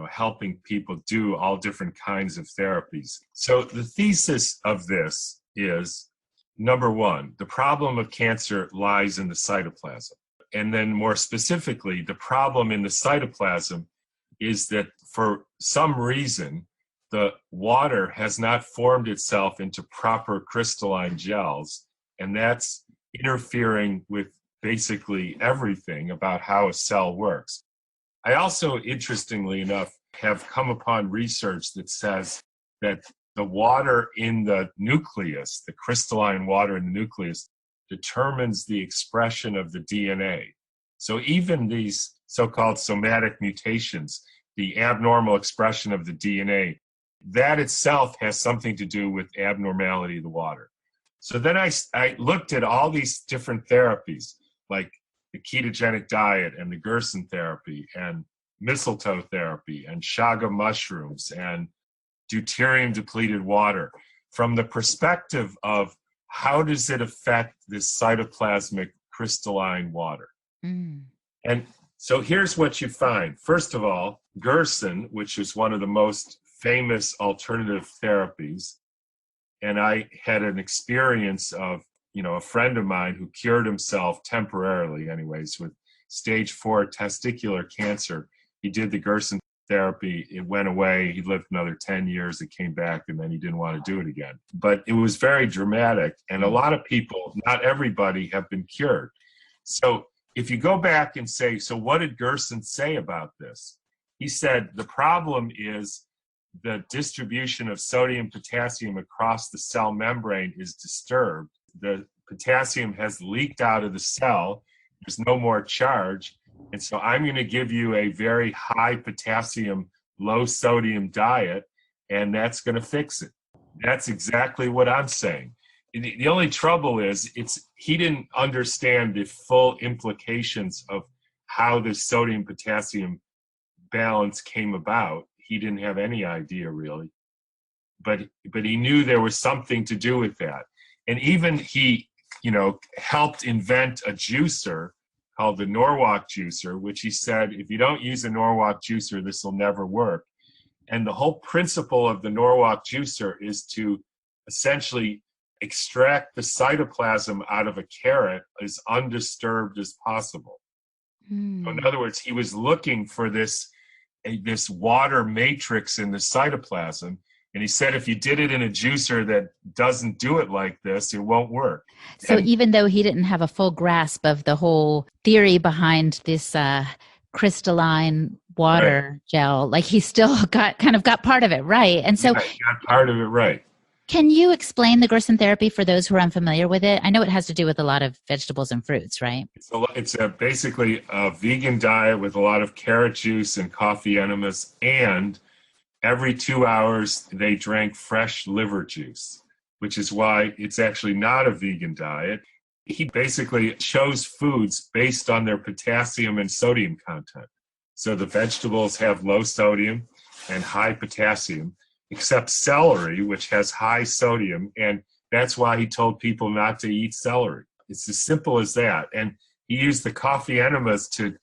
Speaker 1: helping people do all different kinds of therapies. So the thesis of this is, number one, the problem of cancer lies in the cytoplasm. And then more specifically, the problem in the cytoplasm is that for some reason, the water has not formed itself into proper crystalline gels, and that's interfering with basically everything about how a cell works. I also, interestingly enough, have come upon research that says that the water in the nucleus, the crystalline water in the nucleus, determines the expression of the DNA. So even these so-called somatic mutations, the abnormal expression of the DNA, that itself has something to do with abnormality of the water. So then I looked at all these different therapies, like the ketogenic diet and the Gerson therapy and mistletoe therapy and chaga mushrooms and deuterium-depleted water, from the perspective of how does it affect this cytoplasmic crystalline water. And so here's what you find. First of all, Gerson, which is one of the most famous alternative therapies, and I had an experience of, a friend of mine who cured himself temporarily anyways with stage 4 testicular cancer. He did the Gerson therapy. It went away. He lived another 10 years. It came back, and then he didn't want to do it again. But it was very dramatic. And a lot of people, not everybody, have been cured. So if you go back and say, so what did Gerson say about this? He said, the problem is the distribution of sodium potassium across the cell membrane is disturbed. The potassium has leaked out of the cell. There's no more charge. And so I'm going to give you a very high potassium, low sodium diet, and that's going to fix it. That's exactly what I'm saying. The only trouble is he didn't understand the full implications of how the sodium potassium balance came about. He didn't have any idea really, but he knew there was something to do with that. And even he, helped invent a juicer called the Norwalk juicer, which he said, if you don't use a Norwalk juicer, this will never work. And the whole principle of the Norwalk juicer is to essentially extract the cytoplasm out of a carrot as undisturbed as possible. So in other words, he was looking for this water matrix in the cytoplasm. And he said, if you did it in a juicer that doesn't do it like this, it won't work.
Speaker 3: So even though he didn't have a full grasp of the whole theory behind this crystalline water gel, like he still got part of it right. And so
Speaker 1: he got part of it right.
Speaker 3: Can you explain the Gerson therapy for those who are unfamiliar with it? I know it has to do with a lot of vegetables and fruits, right?
Speaker 1: It's basically a vegan diet with a lot of carrot juice and coffee enemas, and every 2 hours they drank fresh liver juice, which is why it's actually not a vegan diet. He basically chose foods based on their potassium and sodium content. So the vegetables have low sodium and high potassium, except celery, which has high sodium, and that's why he told people not to eat celery. It's as simple as that. And he used the coffee enemas to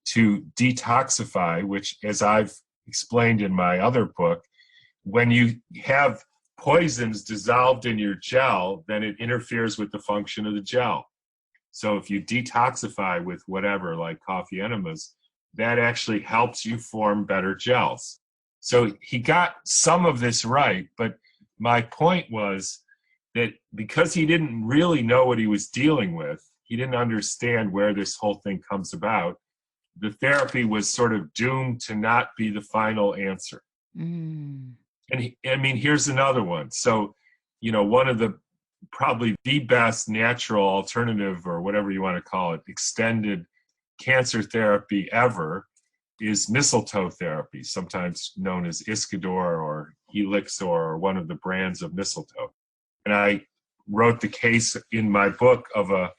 Speaker 1: detoxify, which, as I've explained in my other book, when you have poisons dissolved in your gel, then it interferes with the function of the gel. So if you detoxify with whatever, like coffee enemas, that actually helps you form better gels. So he got some of this right, but my point was that because he didn't really know what he was dealing with, he didn't understand where this whole thing comes about, the therapy was sort of doomed to not be the final answer. And here's another one. So, one of the probably the best natural alternative, or whatever you want to call it, extended cancer therapy ever is mistletoe therapy, sometimes known as Iscador or Helixor, or one of the brands of mistletoe. And I wrote the case in my book of a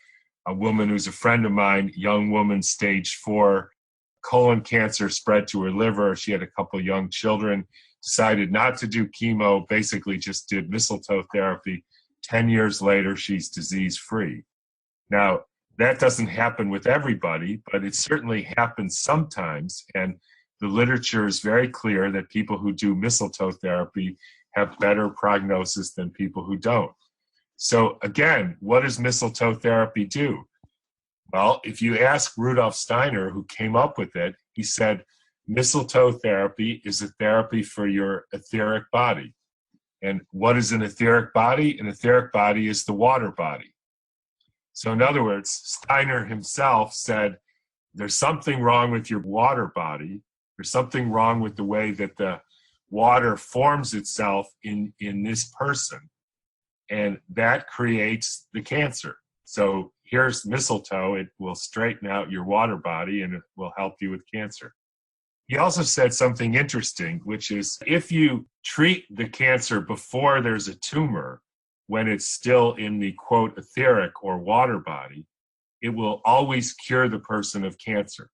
Speaker 1: woman who's a friend of mine, young woman, stage 4, colon cancer spread to her liver. She had a couple of young children, decided not to do chemo, basically just did mistletoe therapy. 10 years later, she's disease-free. Now, that doesn't happen with everybody, but it certainly happens sometimes. And the literature is very clear that people who do mistletoe therapy have better prognosis than people who don't. So again, what does mistletoe therapy do? Well, if you ask Rudolf Steiner, who came up with it, he said, mistletoe therapy is a therapy for your etheric body. And what is an etheric body? An etheric body is the water body. So in other words, Steiner himself said, there's something wrong with your water body. There's something wrong with the way that the water forms itself in this person. And that creates the cancer. So here's mistletoe. It will straighten out your water body and it will help you with cancer. He also said something interesting, which is if you treat the cancer before there's a tumor, when it's still in the, quote, etheric or water body, it will always cure the person of cancer,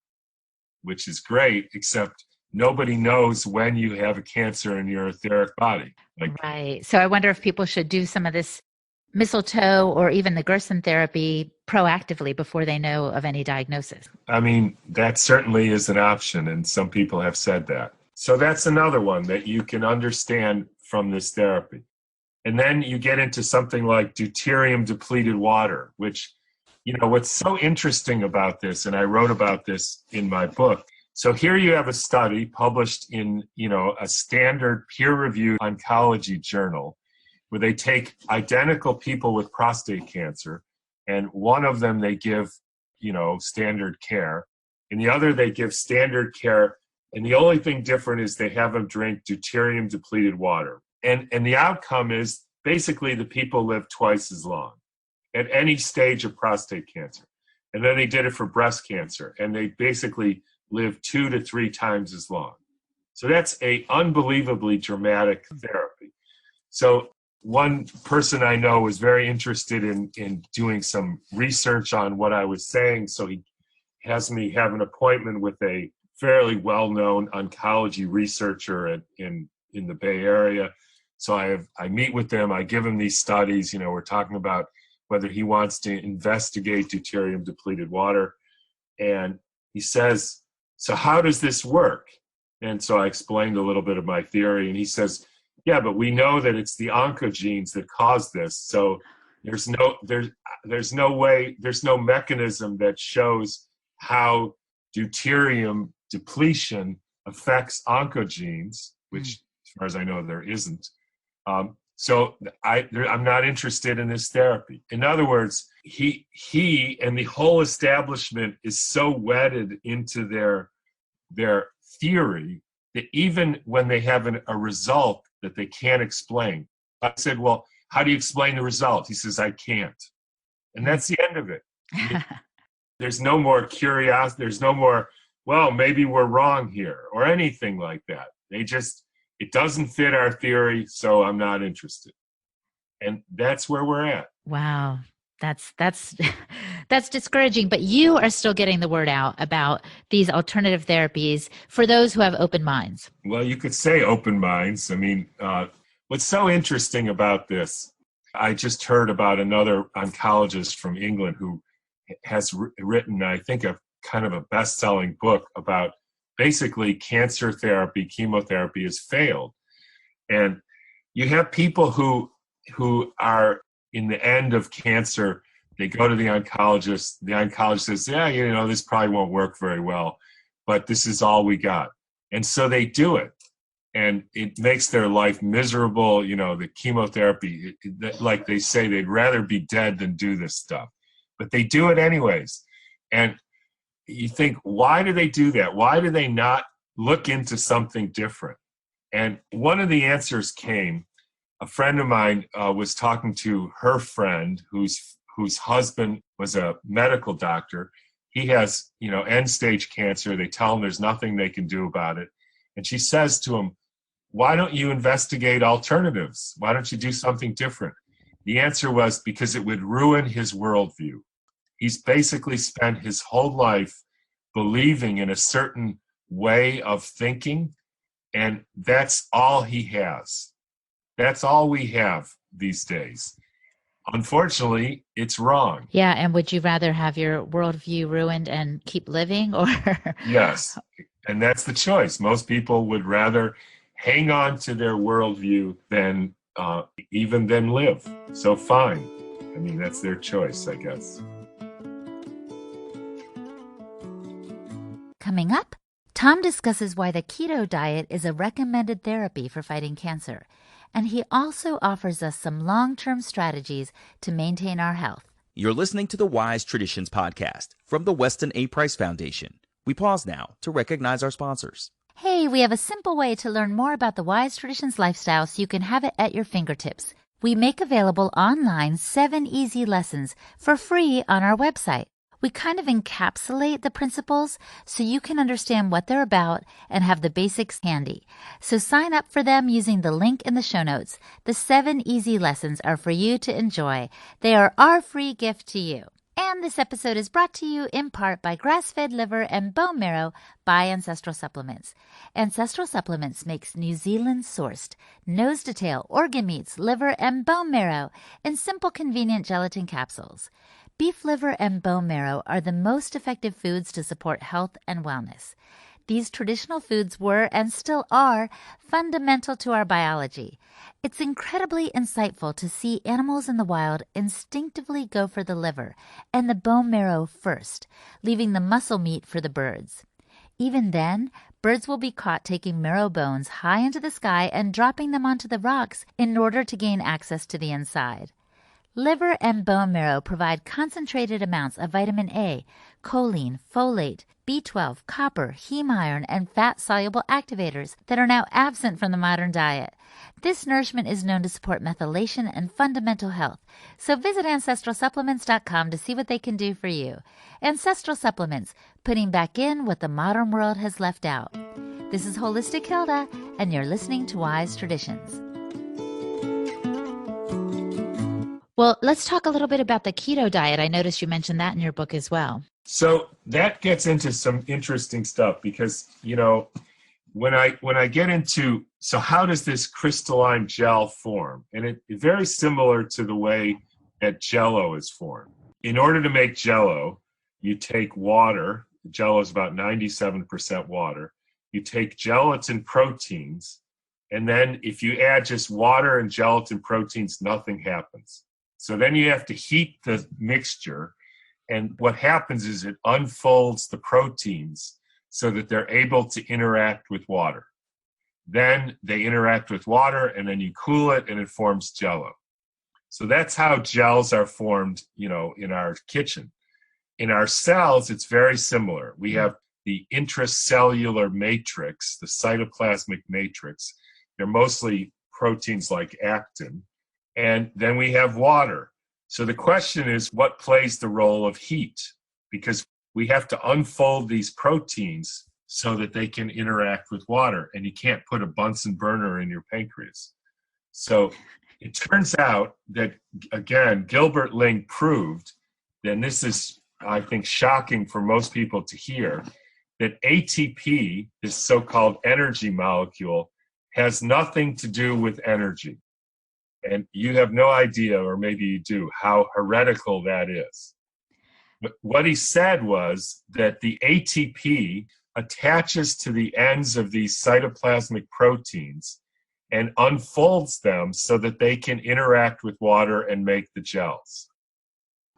Speaker 1: which is great, except nobody knows when you have a cancer in your etheric body.
Speaker 3: Right. So I wonder if people should do some of this mistletoe or even the Gerson therapy proactively before they know of any diagnosis.
Speaker 1: I mean, that certainly is an option, and some people have said that. So that's another one that you can understand from this therapy. And then you get into something like deuterium depleted water, which, what's so interesting about this, and I wrote about this in my book. So here you have a study published in, a standard peer-reviewed oncology journal where they take identical people with prostate cancer, and one of them they give, standard care, and the other they give standard care, and the only thing different is they have them drink deuterium depleted water. And the outcome is basically the people live twice as long at any stage of prostate cancer. And then they did it for breast cancer, and they basically live 2 to 3 times as long. So that's a unbelievably dramatic therapy. So one person I know was very interested in doing some research on what I was saying. So he has me have an appointment with a fairly well-known oncology researcher in the Bay Area. So I meet with them, I give him these studies, we're talking about whether he wants to investigate deuterium depleted water. And he says, so how does this work? And so I explained a little bit of my theory, and he says, yeah, but we know that it's the oncogenes that cause this. So there's no way, there's no mechanism that shows how deuterium depletion affects oncogenes, which as far as I know, there isn't. So I'm not interested in this therapy. In other words, he and the whole establishment is so wedded into their theory that even when they have a result that they can't explain, I said, well, how do you explain the result? He says, I can't. And that's the end of it. There's no more curiosity. There's no more, well, maybe we're wrong here or anything like that. It doesn't fit our theory, so I'm not interested. And that's where we're at.
Speaker 3: Wow. That's discouraging, but you are still getting the word out about these alternative therapies for those who have open minds.
Speaker 1: Well, you could say open minds. I mean, what's so interesting about this, I just heard about another oncologist from England who has written, I think, a kind of a best-selling book about basically cancer therapy, chemotherapy has failed. And you have people who are in the end of cancer, they go to the oncologist says, yeah, this probably won't work very well, but this is all we got. And so they do it. And it makes their life miserable. The chemotherapy, like they say, they'd rather be dead than do this stuff. But they do it anyways. And you think, why do they do that? Why do they not look into something different? And one of the answers came, a friend of mine was talking to her friend whose husband was a medical doctor. He has, end-stage cancer. They tell him there's nothing they can do about it. And she says to him, why don't you investigate alternatives? Why don't you do something different? The answer was because it would ruin his worldview. He's basically spent his whole life believing in a certain way of thinking, and that's all he has. That's all we have these days. Unfortunately, it's wrong.
Speaker 3: Yeah, and would you rather have your worldview ruined and keep living, or?
Speaker 1: Yes, and that's the choice. Most people would rather hang on to their worldview than live. So fine. I mean, that's their choice, I guess.
Speaker 3: Coming up, Tom discusses why the keto diet is a recommended therapy for fighting cancer, and he also offers us some long-term strategies to maintain our health.
Speaker 2: You're listening to the Wise Traditions podcast from the Weston A. Price Foundation. We pause now to recognize our sponsors.
Speaker 3: Hey, we have a simple way to learn more about the Wise Traditions lifestyle so you can have it at your fingertips. We make available online 7 easy lessons for free on our website. We kind of encapsulate the principles so you can understand what they're about and have the basics handy. So sign up for them using the link in the show notes. The 7 easy lessons are for you to enjoy. They are our free gift to you. And this episode is brought to you in part by grass-fed liver and bone marrow by Ancestral Supplements. Ancestral Supplements makes New Zealand-sourced, nose-to-tail organ meats, liver, and bone marrow in simple, convenient gelatin capsules. Beef liver and bone marrow are the most effective foods to support health and wellness. These traditional foods were, and still are, fundamental to our biology. It's incredibly insightful to see animals in the wild instinctively go for the liver and the bone marrow first, leaving the muscle meat for the birds. Even then, birds will be caught taking marrow bones high into the sky and dropping them onto the rocks in order to gain access to the inside. Liver and bone marrow provide concentrated amounts of vitamin A, choline, folate, B12, copper, heme iron, and fat-soluble activators that are now absent from the modern diet. This nourishment is known to support methylation and fundamental health, so visit ancestralsupplements.com to see what they can do for you. Ancestral Supplements, putting back in what the modern world has left out. This is Holistic Hilda, and you're listening to Wise Traditions. Well, let's talk a little bit about the keto diet. I noticed you mentioned that in your book as well.
Speaker 1: So that gets into some interesting stuff because, when I get into, so how does this crystalline gel form? And it's very similar to the way that Jell-O is formed. In order to make Jell-O, you take water. Jell-O is about 97% water. You take gelatin proteins, and then if you add just water and gelatin proteins, nothing happens. So then you have to heat the mixture, and what happens is it unfolds the proteins so that they're able to interact with water. Then they interact with water, and then you cool it, and it forms Jell-O. So that's how gels are formed, in our kitchen. In our cells, it's very similar. We have the intracellular matrix, the cytoplasmic matrix. They're mostly proteins like actin. And then we have water. So the question is, what plays the role of heat? Because we have to unfold these proteins so that they can interact with water. And you can't put a Bunsen burner in your pancreas. So it turns out that, again, Gilbert Ling proved, and this is, I think, shocking for most people to hear, that ATP, this so-called energy molecule, has nothing to do with energy. And you have no idea, or maybe you do, how heretical that is. But what he said was that the ATP attaches to the ends of these cytoplasmic proteins and unfolds them so that they can interact with water and make the gels.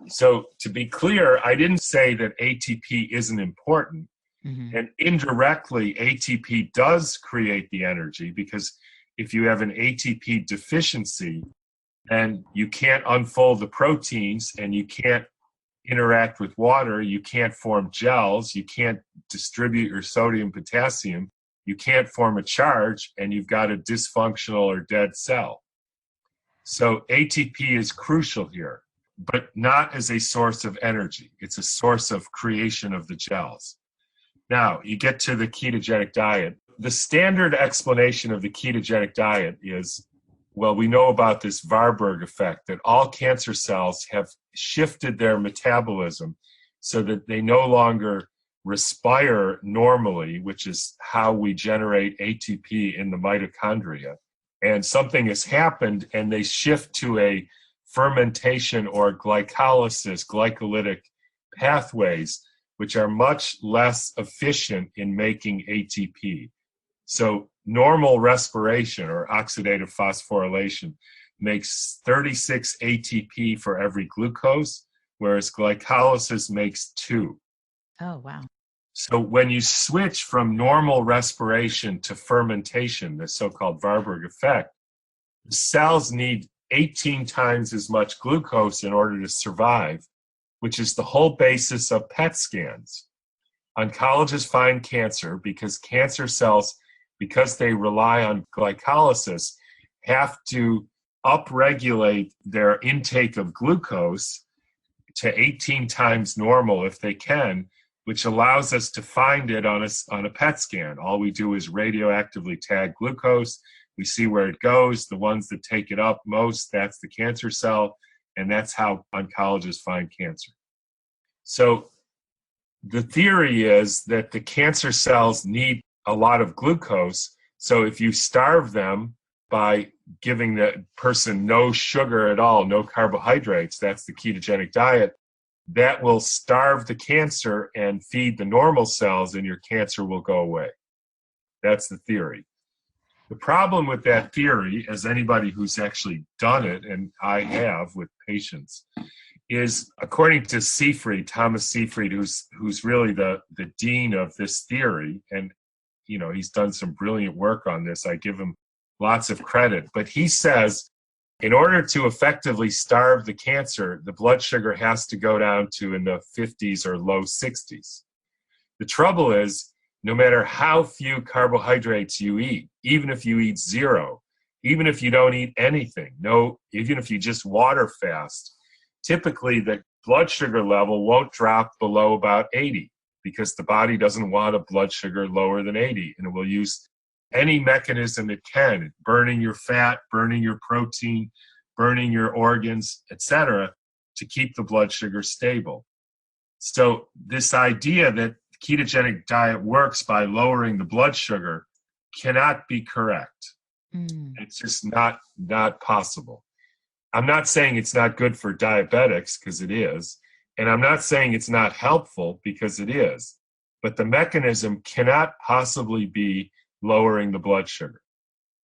Speaker 1: So to be clear, I didn't say that ATP isn't important. Mm-hmm. And indirectly, ATP does create the energy, because if you have an ATP deficiency and you can't unfold the proteins and you can't interact with water, you can't form gels, you can't distribute your sodium, potassium, you can't form a charge, and you've got a dysfunctional or dead cell. So ATP is crucial here, but not as a source of energy. It's a source of creation of the gels. Now, you get to the ketogenic diet. The standard explanation of the ketogenic diet is, well, we know about this Warburg effect, that all cancer cells have shifted their metabolism so that they no longer respire normally, which is how we generate ATP in the mitochondria. And something has happened, and they shift to a fermentation or glycolysis, glycolytic pathways, which are much less efficient in making ATP. So normal respiration, or oxidative phosphorylation, makes 36 ATP for every glucose, whereas glycolysis makes 2.
Speaker 3: Oh, wow.
Speaker 1: So when you switch from normal respiration to fermentation, the so-called Warburg effect, the cells need 18 times as much glucose in order to survive, which is the whole basis of PET scans. Oncologists find cancer because cancer cells, because they rely on glycolysis, have to upregulate their intake of glucose to 18 times normal if they can, which allows us to find it on a PET scan. All we do is radioactively tag glucose. We see where it goes. The ones that take it up most, that's the cancer cell, and that's how oncologists find cancer. So the theory is that the cancer cells need a lot of glucose. So if you starve them by giving the person no sugar at all, no carbohydrates, that's the ketogenic diet, that will starve the cancer and feed the normal cells, and your cancer will go away. That's the theory. The problem with that theory, as anybody who's actually done it, and I have with patients, is according to Seyfried, Thomas Seyfried, who's really the dean of this theory, and he's done some brilliant work on this. I give him lots of credit. But he says, in order to effectively starve the cancer, the blood sugar has to go down to in the 50s or low 60s. The trouble is, no matter how few carbohydrates you eat, even if you eat zero, even if you don't eat anything, even if you just water fast, typically the blood sugar level won't drop below about 80 because the body doesn't want a blood sugar lower than 80, and it will use any mechanism it can, burning your fat, burning your protein, burning your organs, etc., to keep the blood sugar stable. So this idea that ketogenic diet works by lowering the blood sugar cannot be correct. It's just not possible. I'm not saying it's not good for diabetics, because it is, and I'm not saying it's not helpful, because it is, but the mechanism cannot possibly be lowering the blood sugar.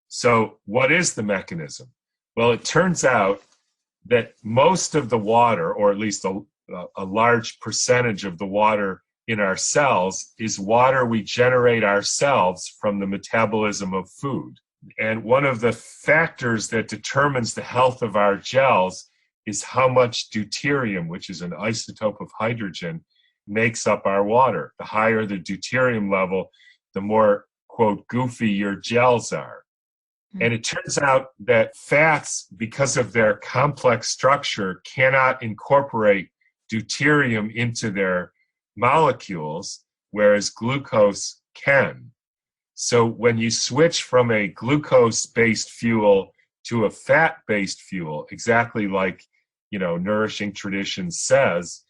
Speaker 1: So what is the mechanism? Well, it turns out that most of the water, or at least a large percentage of the water in our cells, is water we generate ourselves from the metabolism of food. And one of the factors that determines the health of our gels is how much deuterium, which is an isotope of hydrogen, makes up our water. The higher the deuterium level, the more, quote, goofy your gels are. And it turns out that fats, because of their complex structure, cannot incorporate deuterium into their molecules, whereas glucose can. So when you switch from a glucose-based fuel to a fat-based fuel, exactly like, Nourishing Tradition says,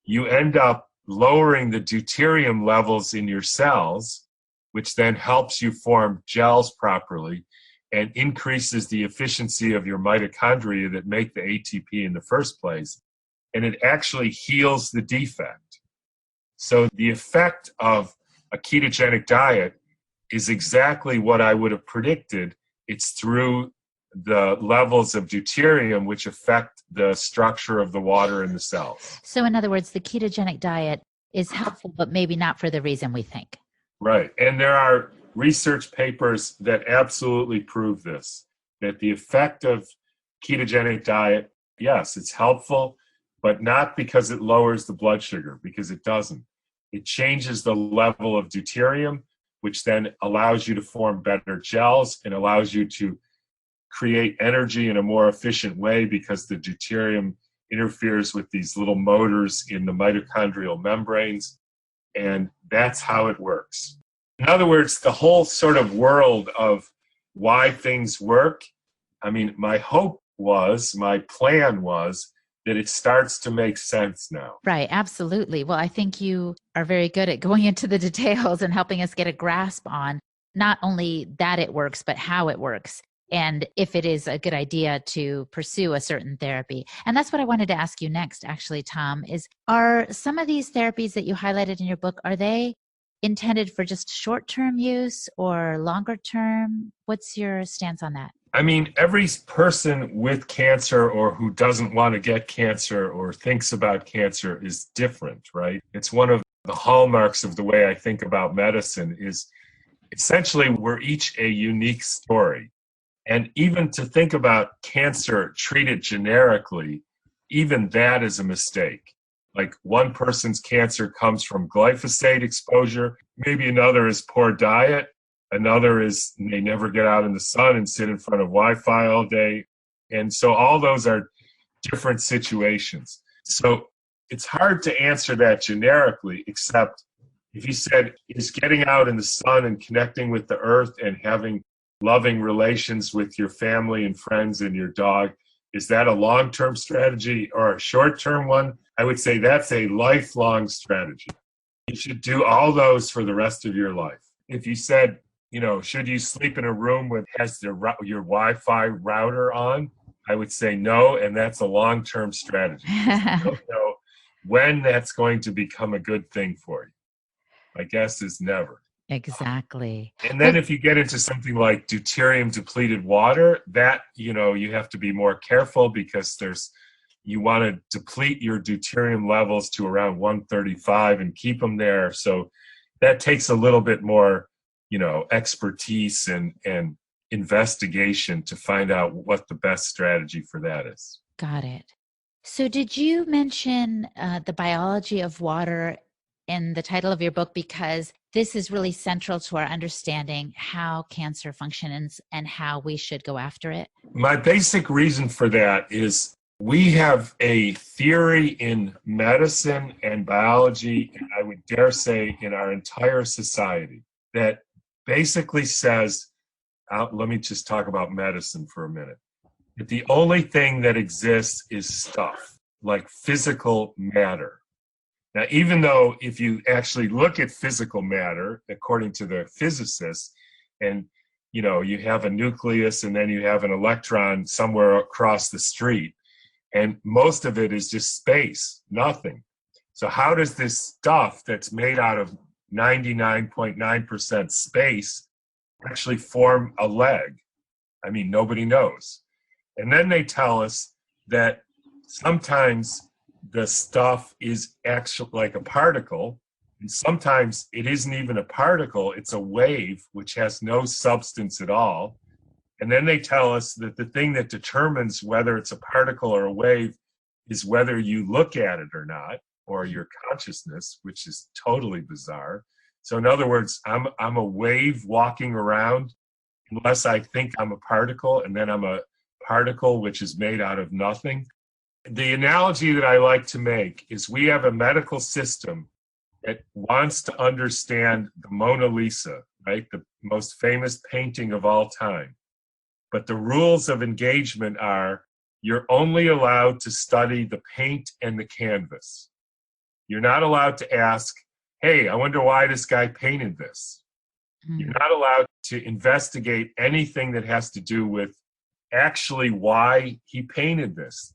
Speaker 1: you end up lowering the deuterium levels in your cells, which then helps you form gels properly and increases the efficiency of your mitochondria that make the ATP in the first place. And it actually heals the defect. So the effect of a ketogenic diet is exactly what I would have predicted. It's through the levels of deuterium which affect the structure of the water in the cells.
Speaker 3: So in other words, the ketogenic diet is helpful, but maybe not for the reason we think.
Speaker 1: Right. And there are research papers that absolutely prove this, that the effect of ketogenic diet, yes, it's helpful, but not because it lowers the blood sugar, because it doesn't. It changes the level of deuterium, which then allows you to form better gels and allows you to create energy in a more efficient way, because the deuterium interferes with these little motors in the mitochondrial membranes, and that's how it works. In other words, the whole sort of world of why things work, my plan was that it starts to make sense now.
Speaker 3: Right, absolutely. Well, I think you are very good at going into the details and helping us get a grasp on not only that it works, but how it works, and if it is a good idea to pursue a certain therapy. And that's what I wanted to ask you next, actually, Tom, is are some of these therapies that you highlighted in your book, are they intended for just short-term use or longer term? What's your stance on that?
Speaker 1: Every person with cancer or who doesn't want to get cancer or thinks about cancer is different, right? It's one of the hallmarks of the way I think about medicine is essentially we're each a unique story. And even to think about cancer treated generically, even that is a mistake. Like one person's cancer comes from glyphosate exposure, maybe another is poor diet, another is they never get out in the sun and sit in front of Wi-Fi all day. And so all those are different situations. So it's hard to answer that generically, except if you said, is getting out in the sun and connecting with the earth and having loving relations with your family and friends and your dog, is that a long-term strategy or a short-term one? I would say that's a lifelong strategy. You should do all those for the rest of your life. If you said, should you sleep in a room with has your Wi-Fi router on? I would say no, and that's a long-term strategy. You don't know when that's going to become a good thing for you. My guess is never.
Speaker 3: Exactly.
Speaker 1: And then if you get into something like deuterium depleted water, that, you have to be more careful because you want to deplete your deuterium levels to around 135 and keep them there. So that takes a little bit more, expertise and investigation to find out what the best strategy for that is.
Speaker 3: Got it. So did you mention the biology of water in the title of your book? Because this is really central to our understanding how cancer functions and how we should go after it.
Speaker 1: My basic reason for that is we have a theory in medicine and biology, and I would dare say in our entire society, that basically says, let me just talk about medicine for a minute, that the only thing that exists is stuff, like physical matter. Now, even though if you actually look at physical matter, according to the physicists, and you have a nucleus and then you have an electron somewhere across the street, and most of it is just space, nothing. So how does this stuff that's made out of 99.9% space actually form a leg? I mean, nobody knows. And then they tell us that sometimes the stuff is actually like a particle, and sometimes it isn't even a particle, it's a wave which has no substance at all. And then they tell us that the thing that determines whether it's a particle or a wave is whether you look at it or not, or your consciousness, which is totally bizarre. So in other words, I'm a wave walking around unless I think I'm a particle, and then I'm a particle which is made out of nothing. The analogy that I like to make is we have a medical system that wants to understand the Mona Lisa, right? The most famous painting of all time. But the rules of engagement are you're only allowed to study the paint and the canvas. You're not allowed to ask, hey, I wonder why this guy painted this. You're not allowed to investigate anything that has to do with actually why he painted this.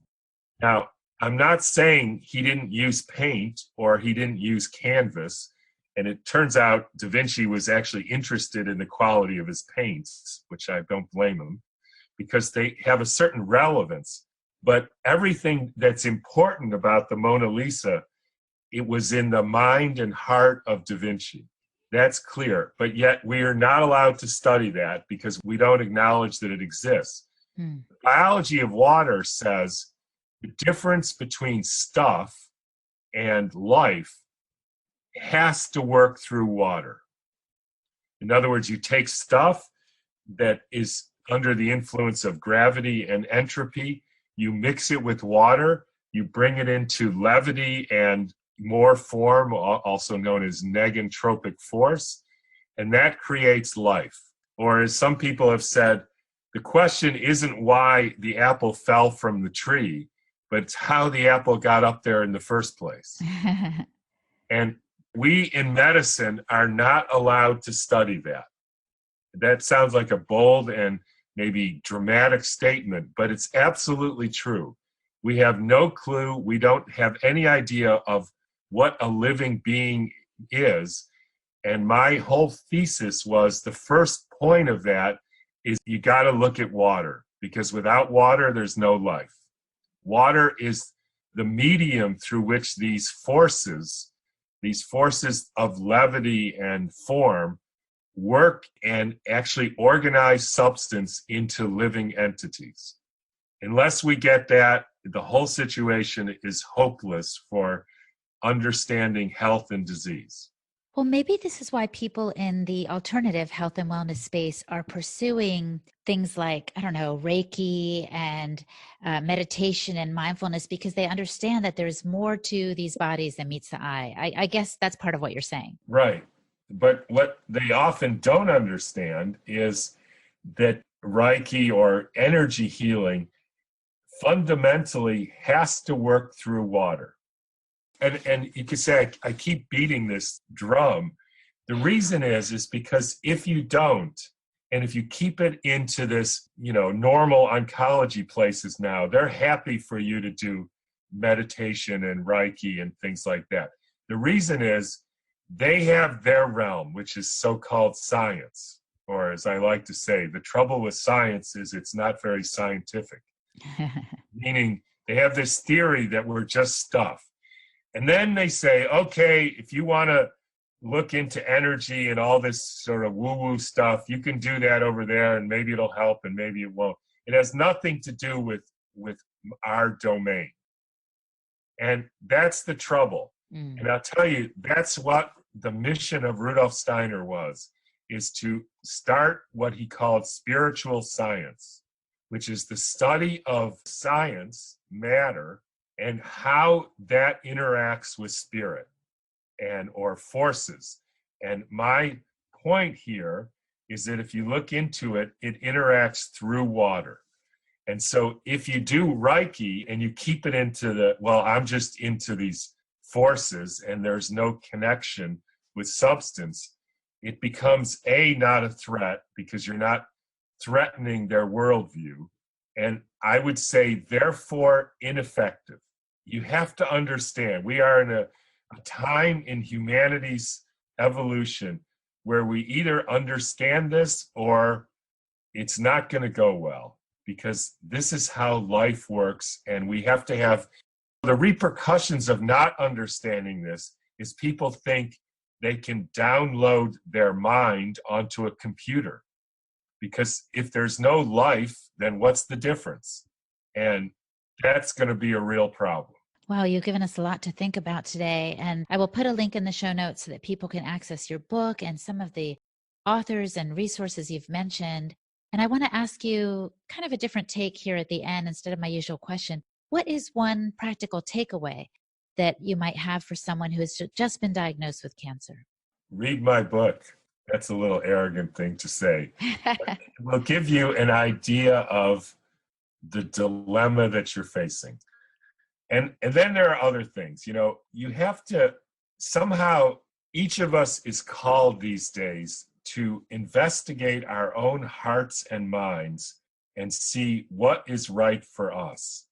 Speaker 1: Now, I'm not saying he didn't use paint or he didn't use canvas. And it turns out Da Vinci was actually interested in the quality of his paints, which I don't blame him, because they have a certain relevance. But everything that's important about the Mona Lisa, it was in the mind and heart of Da Vinci. That's clear. But yet we are not allowed to study that because we don't acknowledge that it exists. The biology of water says the difference between stuff and life has to work through water. In other words, you take stuff that is under the influence of gravity and entropy, you mix it with water, you bring it into levity and more form, also known as negentropic force, and that creates life. Or as some people have said, the question isn't why the apple fell from the tree, but it's how the apple got up there in the first place. And we in medicine are not allowed to study that. That sounds like a bold and maybe dramatic statement, but it's absolutely true. We have no clue. We don't have any idea of what a living being is. And my whole thesis was the first point of that is you got to look at water, because without water, there's no life. Water is the medium through which these forces of levity and form, work and actually organize substance into living entities. Unless we get that, the whole situation is hopeless for understanding health and disease.
Speaker 3: Well, maybe this is why people in the alternative health and wellness space are pursuing things like, I don't know, Reiki and meditation and mindfulness, because they understand that there's more to these bodies than meets the eye. I guess that's part of what you're saying.
Speaker 1: Right. But what they often don't understand is that Reiki or energy healing fundamentally has to work through water. and you could say I keep beating this drum. The reason is because if you don't, and if you keep it into this, normal oncology places now, they're happy for you to do meditation and Reiki and things like that. The reason is they have their realm, which is so-called science, or as I like to say, the trouble with science is it's not very scientific, meaning they have this theory that we're just stuff. And then they say, okay, if you want to look into energy and all this sort of woo-woo stuff, you can do that over there and maybe it'll help and maybe it won't. It has nothing to do with our domain. And that's the trouble. And I'll tell you, that's what the mission of Rudolf Steiner was, is to start what he called spiritual science, which is the study of science, matter, and how that interacts with spirit or forces. And my point here is that if you look into it, it interacts through water. And so if you do Reiki and you keep it into I'm just into these forces and there's no connection with substance, it becomes not a threat because you're not threatening their worldview. And I would say, therefore, ineffective. You have to understand, we are in a time in humanity's evolution where we either understand this or it's not going to go well, because this is how life works. And we have to have the repercussions of not understanding this is people think they can download their mind onto a computer, because if there's no life, then what's the difference? And that's going to be a real problem.
Speaker 3: Wow, you've given us a lot to think about today. And I will put a link in the show notes so that people can access your book and some of the authors and resources you've mentioned. And I want to ask you kind of a different take here at the end instead of my usual question. What is one practical takeaway that you might have for someone who has just been diagnosed with cancer?
Speaker 1: Read my book. That's a little arrogant thing to say. It will give you an idea of the dilemma that you're facing. And then there are other things. You have to somehow, each of us is called these days to investigate our own hearts and minds and see what is right for us.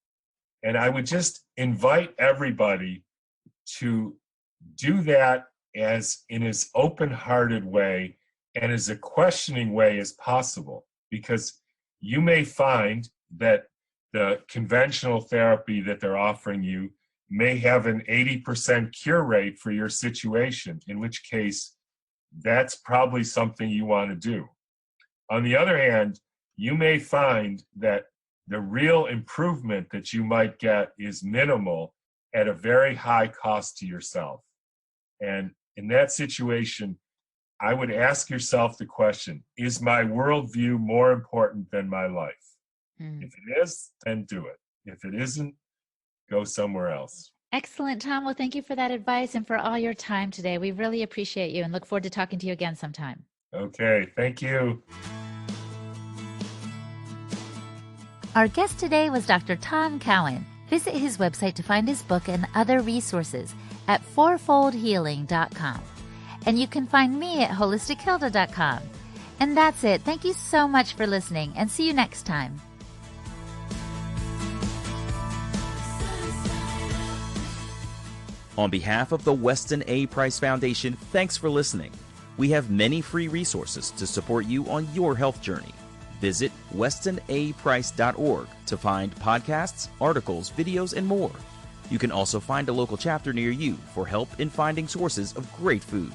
Speaker 1: And I would just invite everybody to do that as in as open-hearted way and as a questioning way as possible, because you may find that the conventional therapy that they're offering you may have an 80% cure rate for your situation, in which case that's probably something you want to do. On the other hand, you may find that the real improvement that you might get is minimal at a very high cost to yourself. And in that situation, I would ask yourself the question, is my worldview more important than my life? If it is, then do it. If it isn't, go somewhere else.
Speaker 3: Excellent, Tom. Well, thank you for that advice and for all your time today. We really appreciate you and look forward to talking to you again sometime.
Speaker 1: Okay, thank you.
Speaker 3: Our guest today was Dr. Tom Cowan. Visit his website to find his book and other resources at fourfoldhealing.com. And you can find me at holistichilda.com. And that's it. Thank you so much for listening, and see you next time.
Speaker 2: On behalf of the Weston A. Price Foundation, thanks for listening. We have many free resources to support you on your health journey. Visit westonaprice.org to find podcasts, articles, videos, and more. You can also find a local chapter near you for help in finding sources of great food.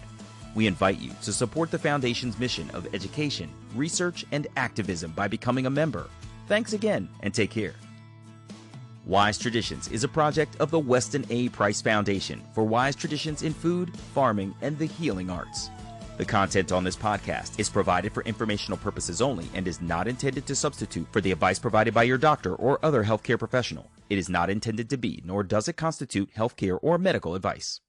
Speaker 2: We invite you to support the Foundation's mission of education, research, and activism by becoming a member. Thanks again, and take care. Wise Traditions is a project of the Weston A. Price Foundation for wise traditions in food, farming, and the healing arts. The content on this podcast is provided for informational purposes only and is not intended to substitute for the advice provided by your doctor or other healthcare professional. It is not intended to be, nor does it constitute healthcare or medical advice.